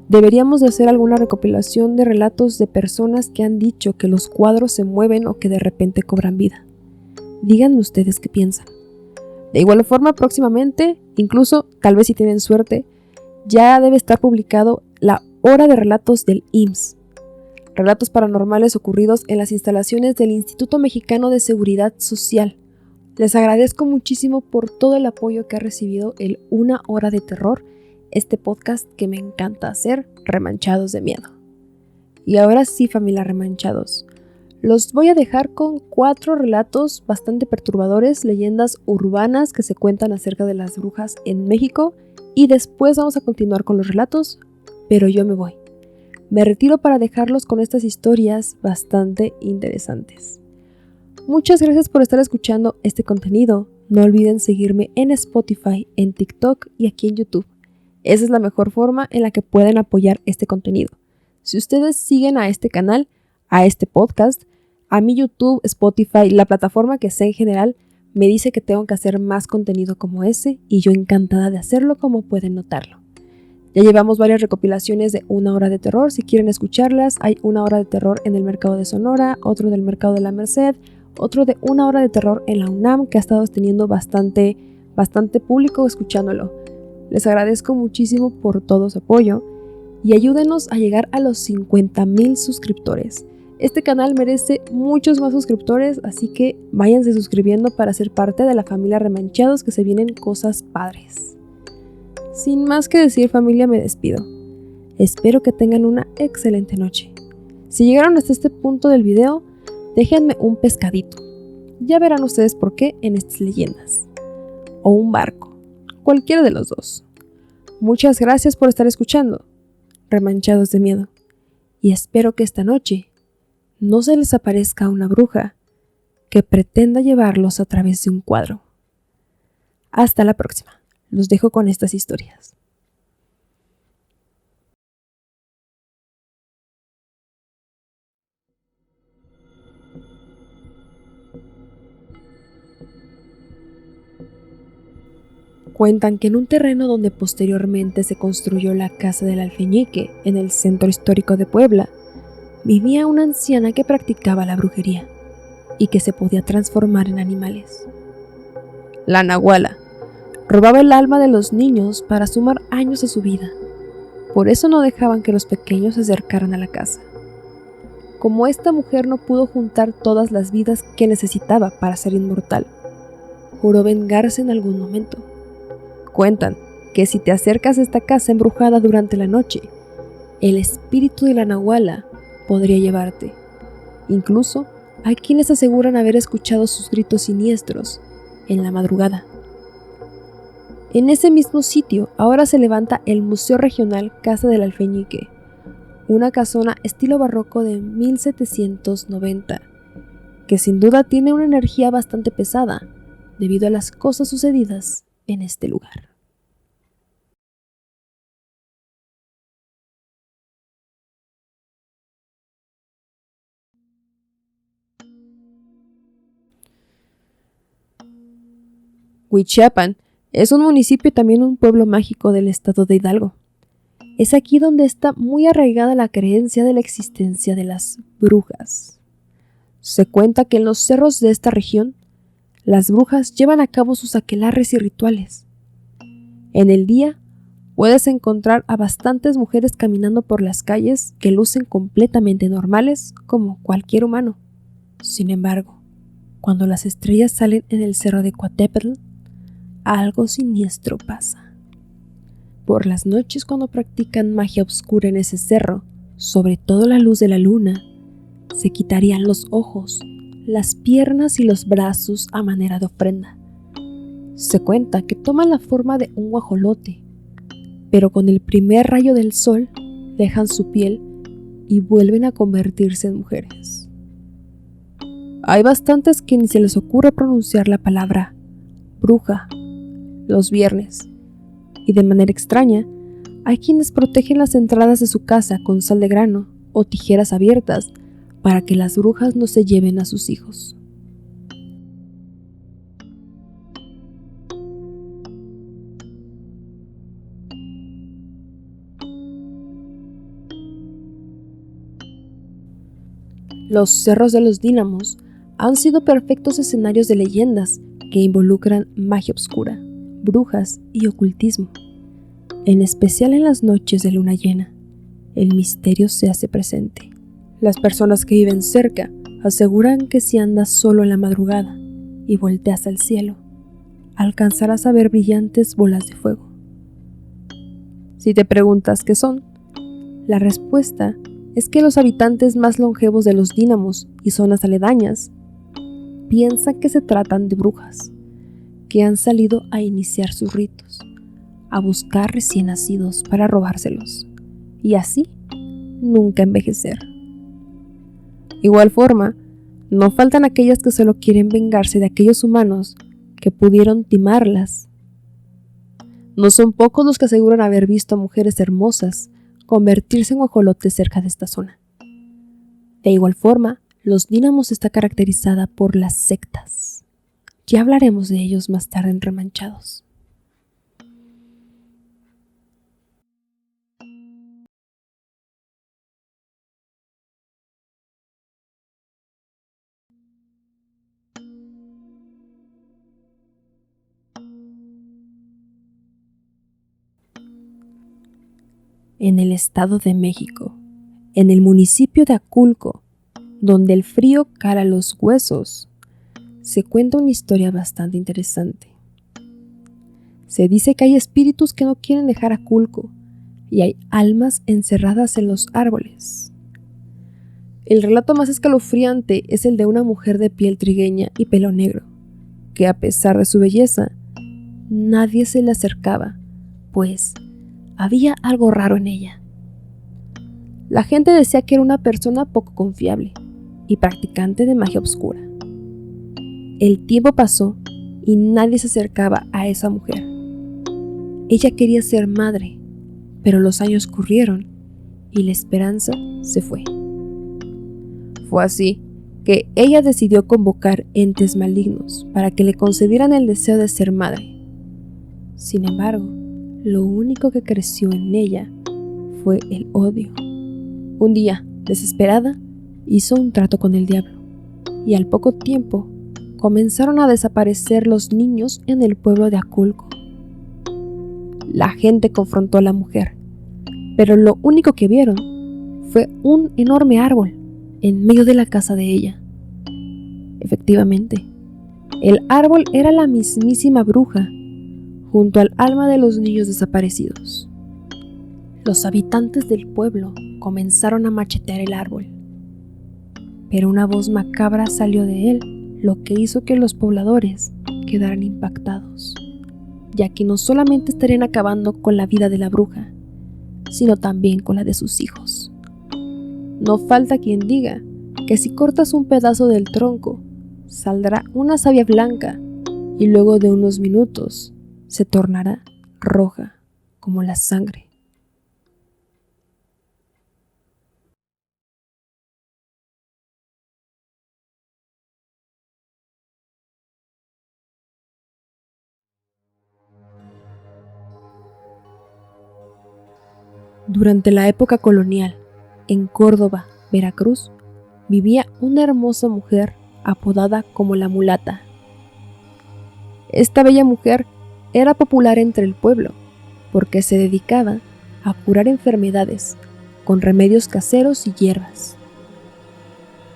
Deberíamos de hacer alguna recopilación de relatos de personas que han dicho que los cuadros se mueven o que de repente cobran vida. Díganme ustedes qué piensan. De igual forma, próximamente, incluso tal vez si tienen suerte, ya debe estar publicado la hora de relatos del IMSS. Relatos paranormales ocurridos en las instalaciones del Instituto Mexicano de Seguridad Social. Les agradezco muchísimo por todo el apoyo que ha recibido el Una Hora de Terror, este podcast que me encanta hacer, Remanchados de Miedo. Y ahora sí, familia Remanchados, los voy a dejar con 4 relatos bastante perturbadores, leyendas urbanas que se cuentan acerca de las brujas en México, y después vamos a continuar con los relatos, pero yo me voy. Me retiro para dejarlos con estas historias bastante interesantes. Muchas gracias por estar escuchando este contenido. No olviden seguirme en Spotify, en TikTok y aquí en YouTube. Esa es la mejor forma en la que pueden apoyar este contenido. Si ustedes siguen a este canal, a este podcast, a mi YouTube, Spotify, la plataforma que sea en general, me dice que tengo que hacer más contenido como ese y yo encantada de hacerlo, como pueden notarlo. Ya llevamos varias recopilaciones de Una Hora de Terror. Si quieren escucharlas, hay Una Hora de Terror en el Mercado de Sonora, otro del Mercado de la Merced, otro de Una Hora de Terror en la UNAM, que ha estado teniendo bastante público escuchándolo. Les agradezco muchísimo por todo su apoyo y ayúdenos a llegar a los 50,000 suscriptores. Este canal merece muchos más suscriptores, así que váyanse suscribiendo para ser parte de la familia Remanchados, que se vienen cosas padres. Sin más que decir, familia, me despido. Espero que tengan una excelente noche. Si llegaron hasta este punto del video, déjenme un pescadito. Ya verán ustedes por qué en estas leyendas. O un barco. Cualquiera de los dos. Muchas gracias por estar escuchando, Remanchados de Miedo. Y espero que esta noche no se les aparezca una bruja que pretenda llevarlos a través de un cuadro. Hasta la próxima. Los dejo con estas historias. Cuentan que en un terreno donde posteriormente se construyó la Casa del Alfeñique, en el centro histórico de Puebla, vivía una anciana que practicaba la brujería y que se podía transformar en animales. La Nahuala robaba el alma de los niños para sumar años a su vida. Por eso no dejaban que los pequeños se acercaran a la casa. Como esta mujer no pudo juntar todas las vidas que necesitaba para ser inmortal, juró vengarse en algún momento. Cuentan que si te acercas a esta casa embrujada durante la noche, el espíritu de la Nahuala podría llevarte. Incluso hay quienes aseguran haber escuchado sus gritos siniestros en la madrugada. En ese mismo sitio ahora se levanta el Museo Regional Casa del Alfeñique, una casona estilo barroco de 1790, que sin duda tiene una energía bastante pesada debido a las cosas sucedidas en este lugar. Huichapan es un municipio y también un pueblo mágico del estado de Hidalgo. Es aquí donde está muy arraigada la creencia de la existencia de las brujas. Se cuenta que en los cerros de esta región, las brujas llevan a cabo sus aquelarres y rituales. En el día, puedes encontrar a bastantes mujeres caminando por las calles que lucen completamente normales como cualquier humano. Sin embargo, cuando las estrellas salen en el cerro de Coatepetl, algo siniestro pasa. Por las noches, cuando practican magia oscura en ese cerro, sobre todo la luz de la luna, se quitarían los ojos, las piernas y los brazos a manera de ofrenda. Se cuenta que toman la forma de un guajolote, pero con el primer rayo del sol dejan su piel y vuelven a convertirse en mujeres. Hay bastantes que ni se les ocurre pronunciar la palabra bruja los viernes, y de manera extraña, hay quienes protegen las entradas de su casa con sal de grano o tijeras abiertas para que las brujas no se lleven a sus hijos. Los cerros de los Dínamos han sido perfectos escenarios de leyendas que involucran magia oscura, brujas y ocultismo. En especial en las noches de luna llena, el misterio se hace presente. Las personas que viven cerca aseguran que si andas solo en la madrugada y volteas al cielo, alcanzarás a ver brillantes bolas de fuego. Si te preguntas qué son, la respuesta es que los habitantes más longevos de los Dínamos y zonas aledañas piensan que se tratan de brujas, que han salido a iniciar sus ritos, a buscar recién nacidos para robárselos, y así nunca envejecer. Igual forma, no faltan aquellas que solo quieren vengarse de aquellos humanos que pudieron timarlas. No son pocos los que aseguran haber visto a mujeres hermosas convertirse en guajolotes cerca de esta zona. De igual forma, los Dínamos está caracterizada por las sectas. Ya hablaremos de ellos más tarde en Remanchados. En el Estado de México, en el municipio de Aculco, donde el frío cala los huesos, se cuenta una historia bastante interesante. Se dice que hay espíritus que no quieren dejar Aculco y hay almas encerradas en los árboles. El relato más escalofriante es el de una mujer de piel trigueña y pelo negro, que a pesar de su belleza, nadie se le acercaba, pues había algo raro en ella. La gente decía que era una persona poco confiable y practicante de magia oscura. El tiempo pasó y nadie se acercaba a esa mujer. Ella quería ser madre, pero los años corrieron y la esperanza se fue. Fue así que ella decidió convocar entes malignos para que le concedieran el deseo de ser madre. Sin embargo, lo único que creció en ella fue el odio. Un día, desesperada, hizo un trato con el diablo, y al poco tiempo comenzaron a desaparecer los niños en el pueblo de Aculco. La gente confrontó a la mujer, pero lo único que vieron fue un enorme árbol en medio de la casa de ella. Efectivamente, el árbol era la mismísima bruja, junto al alma de los niños desaparecidos. Los habitantes del pueblo comenzaron a machetear el árbol, pero una voz macabra salió de él, lo que hizo que los pobladores quedaran impactados, ya que no solamente estarían acabando con la vida de la bruja, sino también con la de sus hijos. No falta quien diga que si cortas un pedazo del tronco, saldrá una savia blanca y luego de unos minutos se tornará roja como la sangre. Durante la época colonial, en Córdoba, Veracruz, vivía una hermosa mujer apodada como la mulata. Esta bella mujer era popular entre el pueblo porque se dedicaba a curar enfermedades con remedios caseros y hierbas.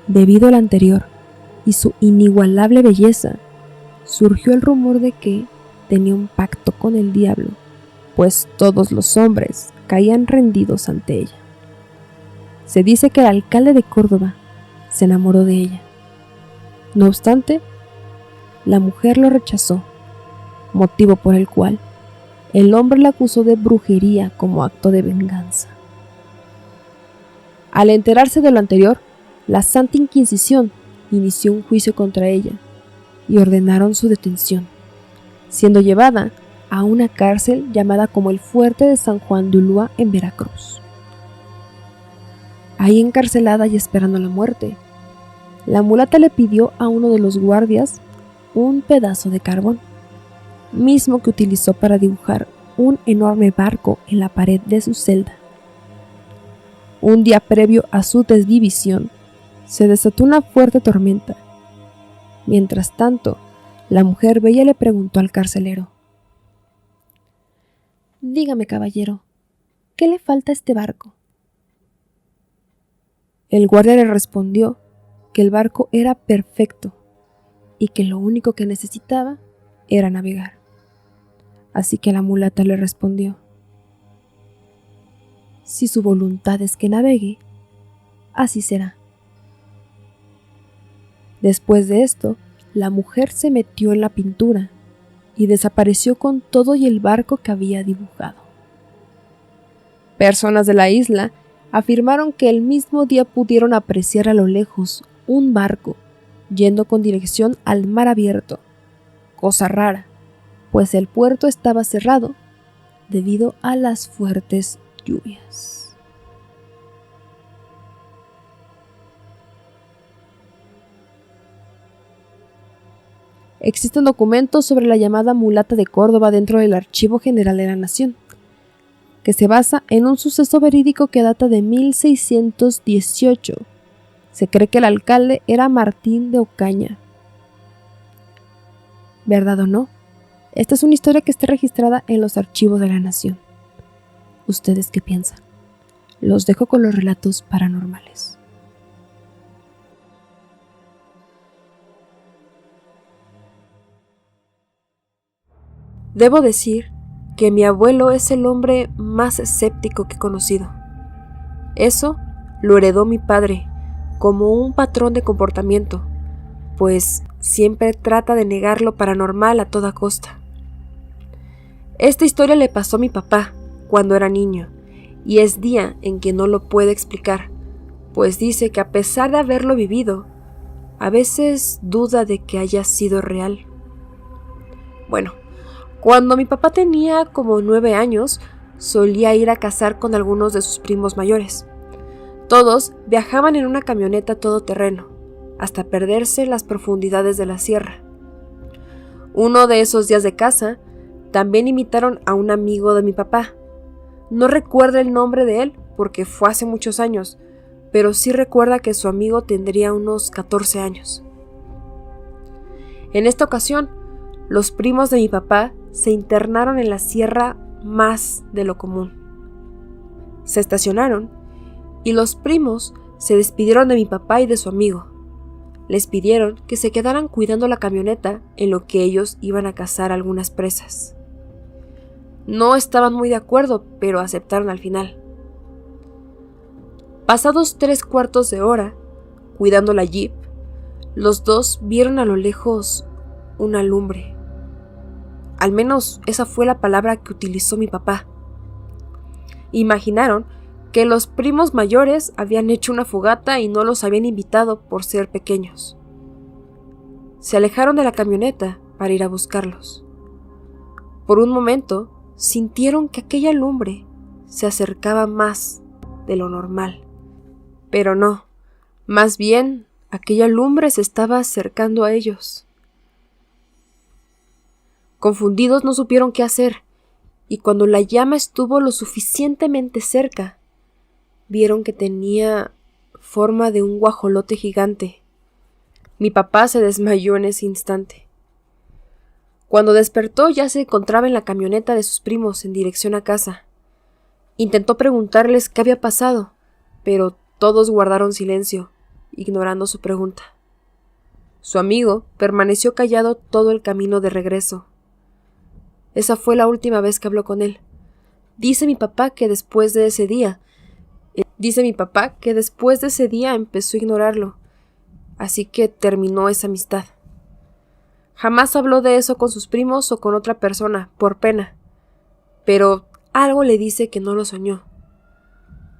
Debido al anterior y su inigualable belleza, surgió el rumor de que tenía un pacto con el diablo, pues todos los hombres caían rendidos ante ella. Se dice que el alcalde de Córdoba se enamoró de ella. No obstante, la mujer lo rechazó, motivo por el cual el hombre la acusó de brujería como acto de venganza. Al enterarse de lo anterior, la Santa Inquisición inició un juicio contra ella y ordenaron su detención, siendo llevada a una cárcel llamada como el Fuerte de San Juan de Ulúa en Veracruz. Ahí encarcelada y esperando la muerte, la mulata le pidió a uno de los guardias un pedazo de carbón, mismo que utilizó para dibujar un enorme barco en la pared de su celda. Un día previo a su desvivisión, se desató una fuerte tormenta. Mientras tanto, la mujer bella le preguntó al carcelero: «Dígame, caballero, ¿qué le falta a este barco?». El guardia le respondió que el barco era perfecto y que lo único que necesitaba era navegar. Así que la mulata le respondió: «Si su voluntad es que navegue, así será». Después de esto, la mujer se metió en la pintura y desapareció con todo y el barco que había dibujado. Personas de la isla afirmaron que el mismo día pudieron apreciar a lo lejos un barco yendo con dirección al mar abierto, cosa rara, pues el puerto estaba cerrado debido a las fuertes lluvias. Existen documentos sobre la llamada mulata de Córdoba dentro del Archivo General de la Nación, que se basa en un suceso verídico que data de 1618. Se cree que el alcalde era Martín de Ocaña. ¿Verdad o no? Esta es una historia que está registrada en los archivos de la Nación. ¿Ustedes qué piensan? Los dejo con los relatos paranormales. Debo decir que mi abuelo es el hombre más escéptico que he conocido. Eso lo heredó mi padre como un patrón de comportamiento, pues siempre trata de negar lo paranormal a toda costa. Esta historia le pasó a mi papá cuando era niño, y es día en que no lo puede explicar, pues dice que a pesar de haberlo vivido, a veces duda de que haya sido real. Bueno, cuando mi papá tenía como 9 años, solía ir a cazar con algunos de sus primos mayores. Todos viajaban en una camioneta todoterreno, hasta perderse en las profundidades de la sierra. Uno de esos días de caza, también invitaron a un amigo de mi papá. No recuerda el nombre de él porque fue hace muchos años, pero sí recuerda que su amigo tendría unos 14 años. En esta ocasión, los primos de mi papá se internaron en la sierra más de lo común. Se estacionaron y los primos se despidieron de mi papá y de su amigo. Les pidieron que se quedaran cuidando la camioneta en lo que ellos iban a cazar algunas presas. No estaban muy de acuerdo, pero aceptaron al final. Pasados 3/4 de hora, cuidando la jeep, los dos vieron a lo lejos una lumbre. Al menos esa fue la palabra que utilizó mi papá. Imaginaron que los primos mayores habían hecho una fogata y no los habían invitado por ser pequeños. Se alejaron de la camioneta para ir a buscarlos. Por un momento, sintieron que aquella lumbre se acercaba más de lo normal. Pero no, más bien, aquella lumbre se estaba acercando a ellos. Confundidos no supieron qué hacer y cuando la llama estuvo lo suficientemente cerca, vieron que tenía forma de un guajolote gigante. Mi papá se desmayó en ese instante. Cuando despertó ya se encontraba en la camioneta de sus primos en dirección a casa. Intentó preguntarles qué había pasado, pero todos guardaron silencio, ignorando su pregunta. Su amigo permaneció callado todo el camino de regreso. Esa fue la última vez que habló con él. Dice mi papá que después de ese día empezó a ignorarlo, así que terminó esa amistad. Jamás habló de eso con sus primos o con otra persona, por pena, pero algo le dice que no lo soñó.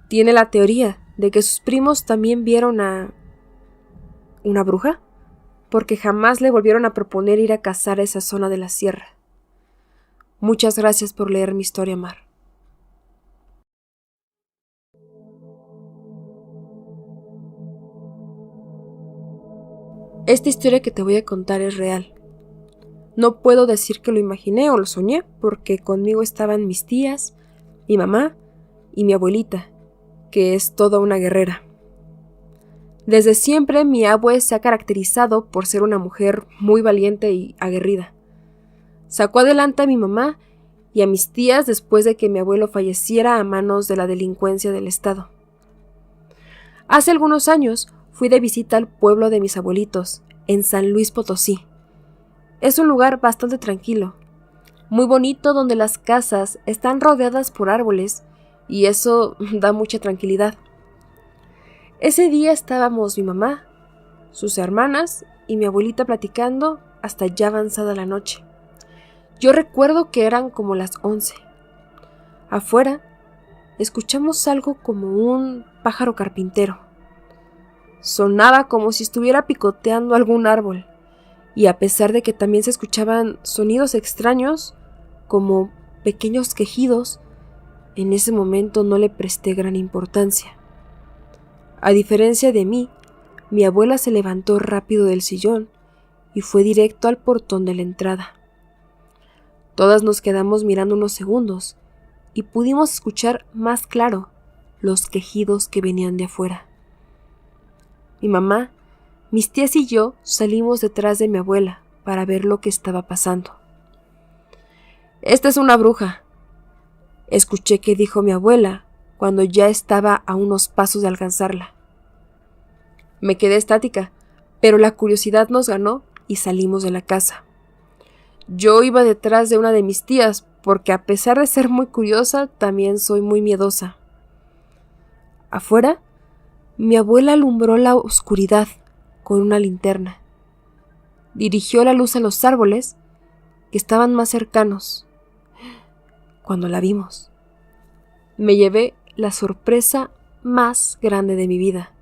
Tiene la teoría de que sus primos también vieron a una bruja, porque jamás le volvieron a proponer ir a cazar a esa zona de la sierra. Muchas gracias por leer mi historia, Mar. Esta historia que te voy a contar es real. No puedo decir que lo imaginé o lo soñé, porque conmigo estaban mis tías, mi mamá y mi abuelita, que es toda una guerrera. Desde siempre mi abue se ha caracterizado por ser una mujer muy valiente y aguerrida. Sacó adelante a mi mamá y a mis tías después de que mi abuelo falleciera a manos de la delincuencia del estado. Hace algunos años fui de visita al pueblo de mis abuelitos, en San Luis Potosí. Es un lugar bastante tranquilo, muy bonito, donde las casas están rodeadas por árboles y eso da mucha tranquilidad. Ese día estábamos mi mamá, sus hermanas y mi abuelita platicando hasta ya avanzada la noche. Yo recuerdo que eran como las 11. Afuera escuchamos algo como un pájaro carpintero. Sonaba como si estuviera picoteando algún árbol, y a pesar de que también se escuchaban sonidos extraños, como pequeños quejidos, en ese momento no le presté gran importancia. A diferencia de mí, mi abuela se levantó rápido del sillón y fue directo al portón de la entrada. Todas nos quedamos mirando unos segundos y pudimos escuchar más claro los quejidos que venían de afuera. Mi mamá, mis tías y yo salimos detrás de mi abuela para ver lo que estaba pasando. «Esta es una bruja», escuché que dijo mi abuela cuando ya estaba a unos pasos de alcanzarla. Me quedé estática, pero la curiosidad nos ganó y salimos de la casa. Yo iba detrás de una de mis tías, porque a pesar de ser muy curiosa, también soy muy miedosa. Afuera, mi abuela alumbró la oscuridad con una linterna. Dirigió la luz a los árboles que estaban más cercanos. Cuando la vimos, me llevé la sorpresa más grande de mi vida,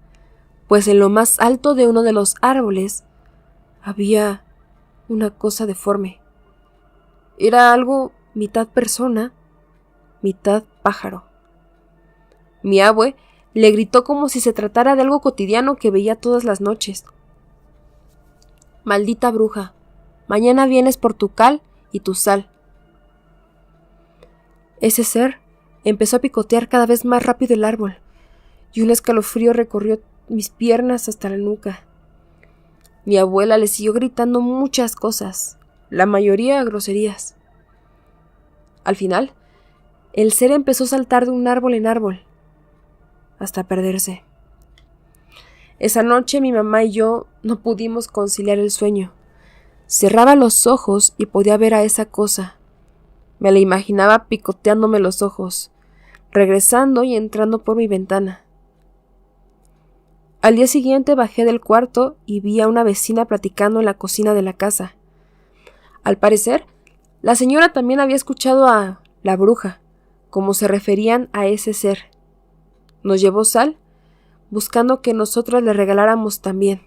pues en lo más alto de uno de los árboles había una cosa deforme. Era algo mitad persona, mitad pájaro. Mi abue le gritó como si se tratara de algo cotidiano que veía todas las noches. «Maldita bruja, mañana vienes por tu cal y tu sal». Ese ser empezó a picotear cada vez más rápido el árbol, y un escalofrío recorrió mis piernas hasta la nuca. Mi abuela le siguió gritando muchas cosas, la mayoría groserías. Al final, el ser empezó a saltar de un árbol en árbol, hasta perderse. Esa noche mi mamá y yo no pudimos conciliar el sueño. Cerraba los ojos y podía ver a esa cosa. Me la imaginaba picoteándome los ojos, regresando y entrando por mi ventana. Al día siguiente bajé del cuarto y vi a una vecina platicando en la cocina de la casa. Al parecer, la señora también había escuchado a la bruja, como se referían a ese ser. Nos llevó sal, buscando que nosotras le regaláramos también.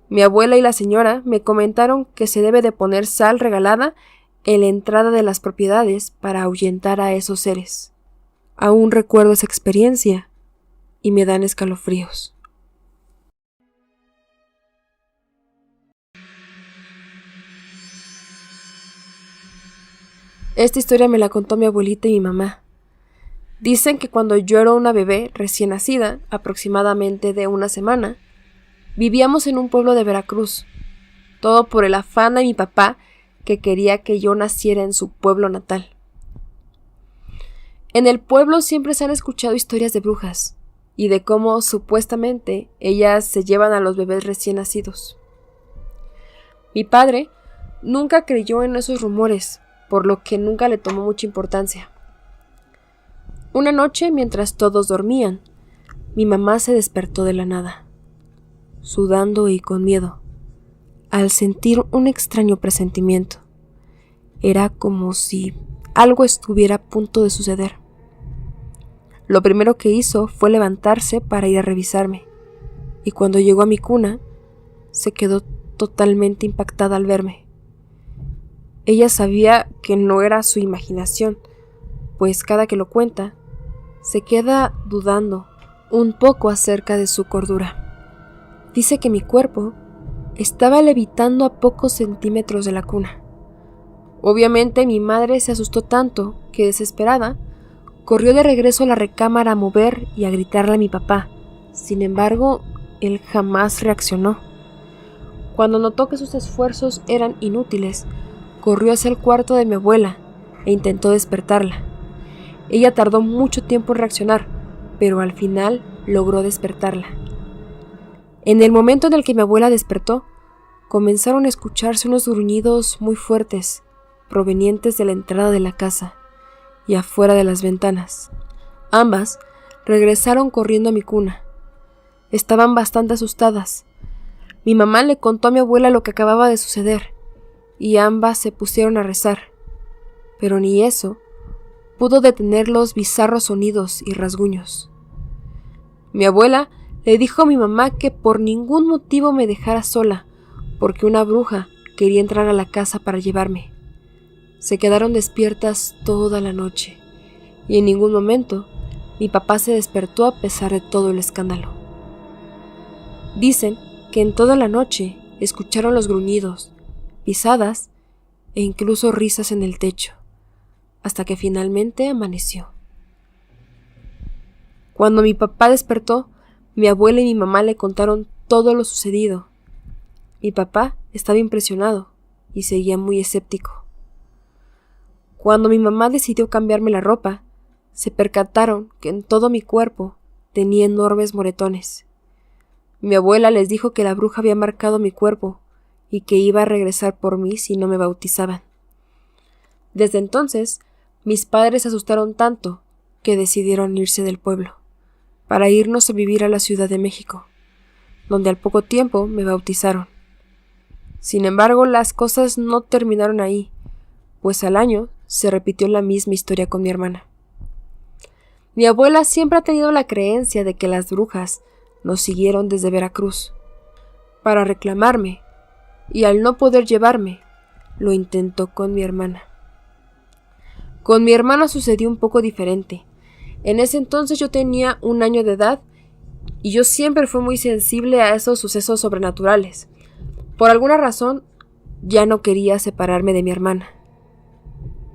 Mi abuela y la señora me comentaron que se debe de poner sal regalada en la entrada de las propiedades para ahuyentar a esos seres. Aún recuerdo esa experiencia y me dan escalofríos. Esta historia me la contó mi abuelita y mi mamá. Dicen que cuando yo era una bebé recién nacida, aproximadamente de una semana, vivíamos en un pueblo de Veracruz, todo por el afán de mi papá que quería que yo naciera en su pueblo natal. En el pueblo siempre se han escuchado historias de brujas y de cómo supuestamente ellas se llevan a los bebés recién nacidos. Mi padre nunca creyó en esos rumores, por lo que nunca le tomó mucha importancia. Una noche, mientras todos dormían, mi mamá se despertó de la nada, sudando y con miedo, al sentir un extraño presentimiento. Era como si algo estuviera a punto de suceder. Lo primero que hizo fue levantarse para ir a revisarme, y cuando llegó a mi cuna, se quedó totalmente impactada al verme. Ella sabía que no era su imaginación, pues cada que lo cuenta, se queda dudando un poco acerca de su cordura. Dice que mi cuerpo estaba levitando a pocos centímetros de la cuna. Obviamente mi madre se asustó tanto que, desesperada, corrió de regreso a la recámara a mover y a gritarle a mi papá. Sin embargo, él jamás reaccionó. Cuando notó que sus esfuerzos eran inútiles, corrió hacia el cuarto de mi abuela e intentó despertarla. Ella tardó mucho tiempo en reaccionar, pero al final logró despertarla. En el momento en el que mi abuela despertó, comenzaron a escucharse unos gruñidos muy fuertes, provenientes de la entrada de la casa y afuera de las ventanas. Ambas regresaron corriendo a mi cuna. Estaban bastante asustadas. Mi mamá le contó a mi abuela lo que acababa de suceder, y ambas se pusieron a rezar, pero ni eso pudo detener los bizarros sonidos y rasguños. Mi abuela le dijo a mi mamá que por ningún motivo me dejara sola, porque una bruja quería entrar a la casa para llevarme. Se quedaron despiertas toda la noche, y en ningún momento mi papá se despertó a pesar de todo el escándalo. Dicen que en toda la noche escucharon los gruñidos, pisadas e incluso risas en el techo, hasta que finalmente amaneció. Cuando mi papá despertó, mi abuela y mi mamá le contaron todo lo sucedido. Mi papá estaba impresionado y seguía muy escéptico. Cuando mi mamá decidió cambiarme la ropa, se percataron que en todo mi cuerpo tenía enormes moretones. Mi abuela les dijo que la bruja había marcado mi cuerpo y que iba a regresar por mí si no me bautizaban. Desde entonces, mis padres se asustaron tanto que decidieron irse del pueblo, para irnos a vivir a la Ciudad de México, donde al poco tiempo me bautizaron. Sin embargo, las cosas no terminaron ahí, pues al año se repitió la misma historia con mi hermana. Mi abuela siempre ha tenido la creencia de que las brujas nos siguieron desde Veracruz para reclamarme, y al no poder llevarme, lo intentó con mi hermana. Con mi hermana sucedió un poco diferente. En ese entonces yo tenía 1 año de edad y yo siempre fui muy sensible a esos sucesos sobrenaturales. Por alguna razón, ya no quería separarme de mi hermana.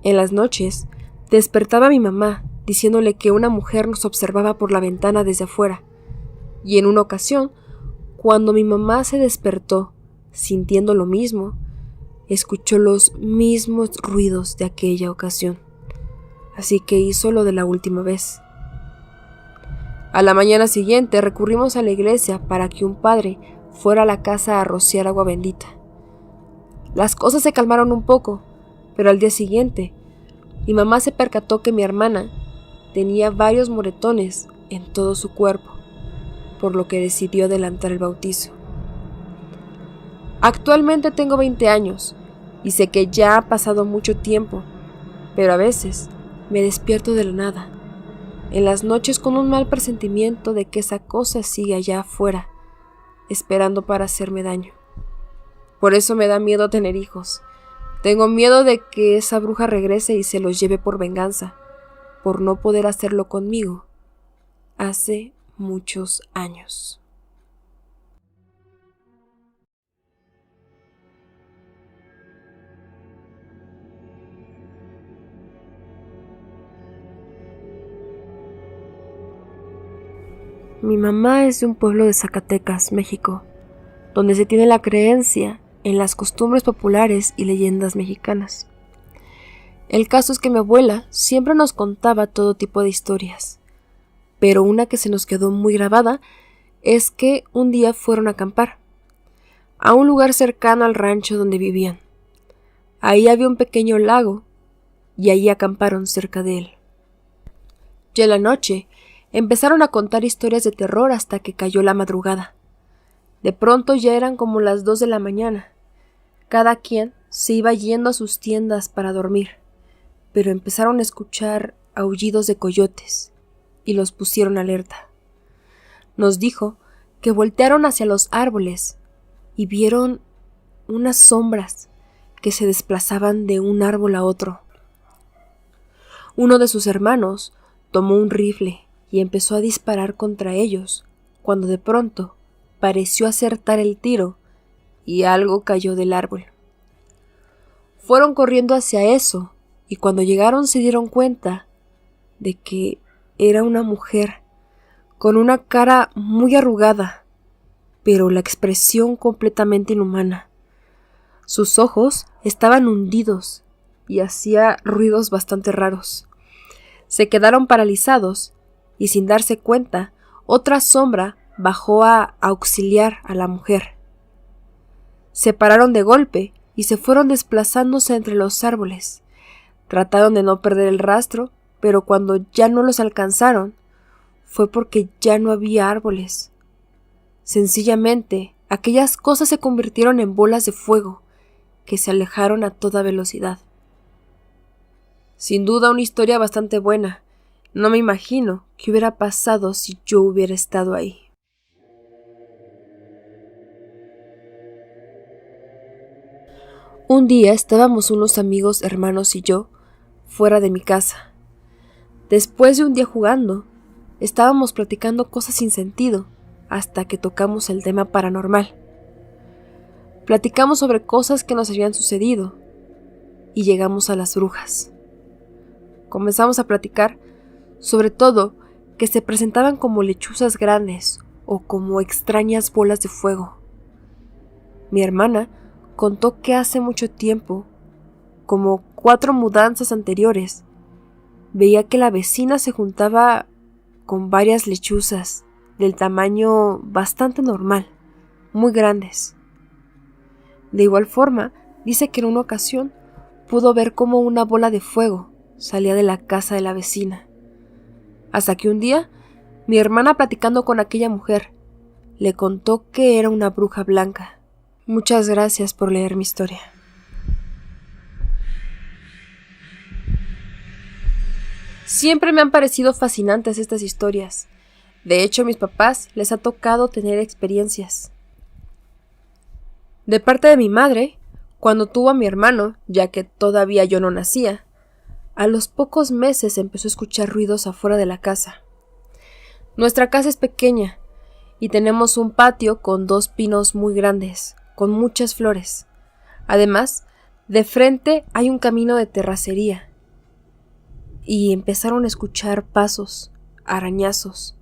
En las noches, despertaba a mi mamá diciéndole que una mujer nos observaba por la ventana desde afuera. Y en una ocasión, cuando mi mamá se despertó, sintiendo lo mismo, escuchó los mismos ruidos de aquella ocasión. Así que hizo lo de la última vez. A la mañana siguiente recurrimos a la iglesia para que un padre fuera a la casa a rociar agua bendita. Las cosas se calmaron un poco, pero al día siguiente, mi mamá se percató que mi hermana tenía varios moretones en todo su cuerpo, por lo que decidió adelantar el bautizo. Actualmente tengo 20 años y sé que ya ha pasado mucho tiempo, pero a veces me despierto de la nada, en las noches con un mal presentimiento de que esa cosa sigue allá afuera, esperando para hacerme daño. Por eso me da miedo tener hijos. Tengo miedo de que esa bruja regrese y se los lleve por venganza, por no poder hacerlo conmigo hace muchos años. Mi mamá es de un pueblo de Zacatecas, México, donde se tiene la creencia en las costumbres populares y leyendas mexicanas. El caso es que mi abuela siempre nos contaba todo tipo de historias, pero una que se nos quedó muy grabada es que un día fueron a acampar a un lugar cercano al rancho donde vivían. Ahí había un pequeño lago y allí acamparon cerca de él. Ya en la noche empezaron a contar historias de terror hasta que cayó la madrugada. De pronto ya eran como las 2 de la mañana. Cada quien se iba yendo a sus tiendas para dormir, pero empezaron a escuchar aullidos de coyotes y los pusieron alerta. Nos dijo que voltearon hacia los árboles y vieron unas sombras que se desplazaban de un árbol a otro. Uno de sus hermanos tomó un rifle y empezó a disparar contra ellos, cuando de pronto pareció acertar el tiro y algo cayó del árbol. Fueron corriendo hacia eso y cuando llegaron se dieron cuenta de que era una mujer con una cara muy arrugada, pero la expresión completamente inhumana. Sus ojos estaban hundidos y hacía ruidos bastante raros. Se quedaron paralizados y sin darse cuenta, otra sombra bajó a auxiliar a la mujer. Se pararon de golpe y se fueron desplazándose entre los árboles. Trataron de no perder el rastro, pero cuando ya no los alcanzaron, fue porque ya no había árboles. Sencillamente, aquellas cosas se convirtieron en bolas de fuego que se alejaron a toda velocidad. Sin duda una historia bastante buena. No me imagino qué hubiera pasado si yo hubiera estado ahí. Un día estábamos unos amigos, hermanos y yo, fuera de mi casa. Después de un día jugando, estábamos platicando cosas sin sentido, hasta que tocamos el tema paranormal. Platicamos sobre cosas que nos habían sucedido, y llegamos a las brujas. Comenzamos a platicar sobre todo que se presentaban como lechuzas grandes o como extrañas bolas de fuego. Mi hermana contó que hace mucho tiempo, como 4 mudanzas anteriores, veía que la vecina se juntaba con varias lechuzas del tamaño bastante normal, muy grandes. De igual forma, dice que en una ocasión pudo ver cómo una bola de fuego salía de la casa de la vecina. Hasta que un día, mi hermana platicando con aquella mujer, le contó que era una bruja blanca. Muchas gracias por leer mi historia. Siempre me han parecido fascinantes estas historias. De hecho, a mis papás les ha tocado tener experiencias. De parte de mi madre, cuando tuvo a mi hermano, ya que todavía yo no nacía, a los pocos meses empezó a escuchar ruidos afuera de la casa. Nuestra casa es pequeña y tenemos un patio con 2 pinos muy grandes, con muchas flores. Además, de frente hay un camino de terracería. Y empezaron a escuchar pasos, arañazos,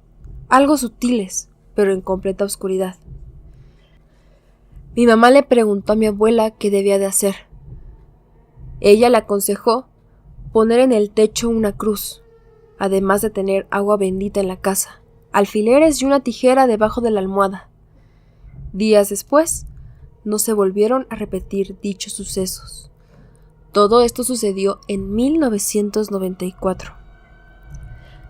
algo sutiles, pero en completa oscuridad. Mi mamá le preguntó a mi abuela qué debía de hacer. Ella le aconsejó poner en el techo una cruz, además de tener agua bendita en la casa, alfileres y una tijera debajo de la almohada. Días después, no se volvieron a repetir dichos sucesos. Todo esto sucedió en 1994.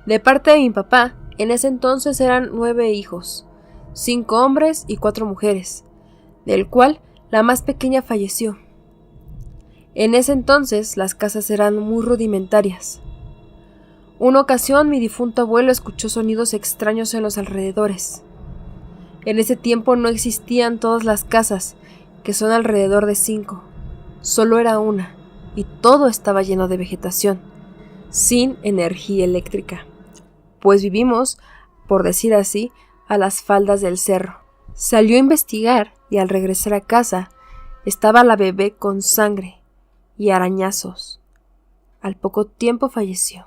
De parte de mi papá, en ese entonces eran 9 hijos, 5 hombres y 4 mujeres, del cual la más pequeña falleció. En ese entonces las casas eran muy rudimentarias. Una ocasión mi difunto abuelo escuchó sonidos extraños en los alrededores. En ese tiempo no existían todas las casas, que son alrededor de 5. Solo era una, y todo estaba lleno de vegetación, sin energía eléctrica, pues vivimos, por decir así, a las faldas del cerro. Salió a investigar y al regresar a casa estaba la bebé con sangre y arañazos. Al poco tiempo falleció.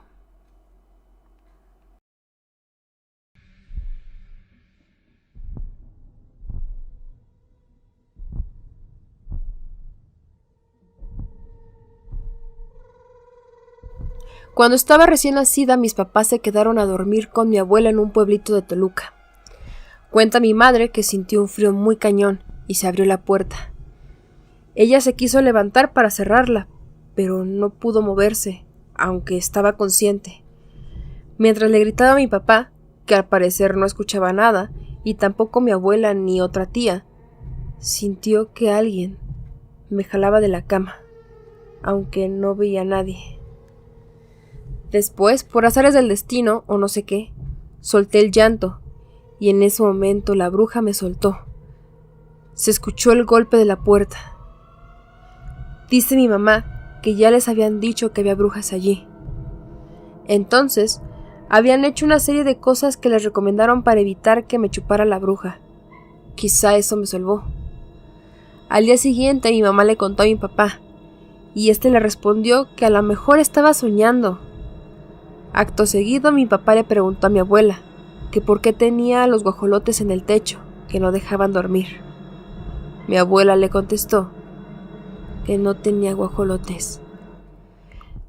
Cuando estaba recién nacida, mis papás se quedaron a dormir con mi abuela en un pueblito de Toluca. Cuenta mi madre que sintió un frío muy cañón y se abrió la puerta. Ella se quiso levantar para cerrarla, pero no pudo moverse, aunque estaba consciente. Mientras le gritaba a mi papá, que al parecer no escuchaba nada, y tampoco mi abuela ni otra tía, sintió que alguien me jalaba de la cama, aunque no veía a nadie. Después, por azares del destino o no sé qué, solté el llanto, y en ese momento la bruja me soltó. Se escuchó el golpe de la puerta. Dice mi mamá que ya les habían dicho que había brujas allí. Entonces, habían hecho una serie de cosas que les recomendaron para evitar que me chupara la bruja. Quizá eso me salvó. Al día siguiente mi mamá le contó a mi papá, y este le respondió que a lo mejor estaba soñando. Acto seguido mi papá le preguntó a mi abuela que por qué tenía los guajolotes en el techo, que no dejaban dormir. Mi abuela le contestó que no tenía guajolotes.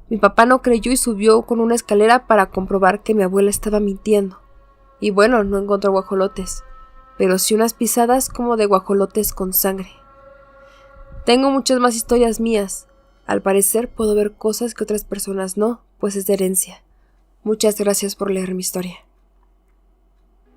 Mi papá no creyó y subió con una escalera para comprobar que mi abuela estaba mintiendo. Y bueno, no encontró guajolotes, pero sí unas pisadas como de guajolotes con sangre. Tengo muchas más historias mías. Al parecer puedo ver cosas que otras personas no, pues es de herencia. Muchas gracias por leer mi historia.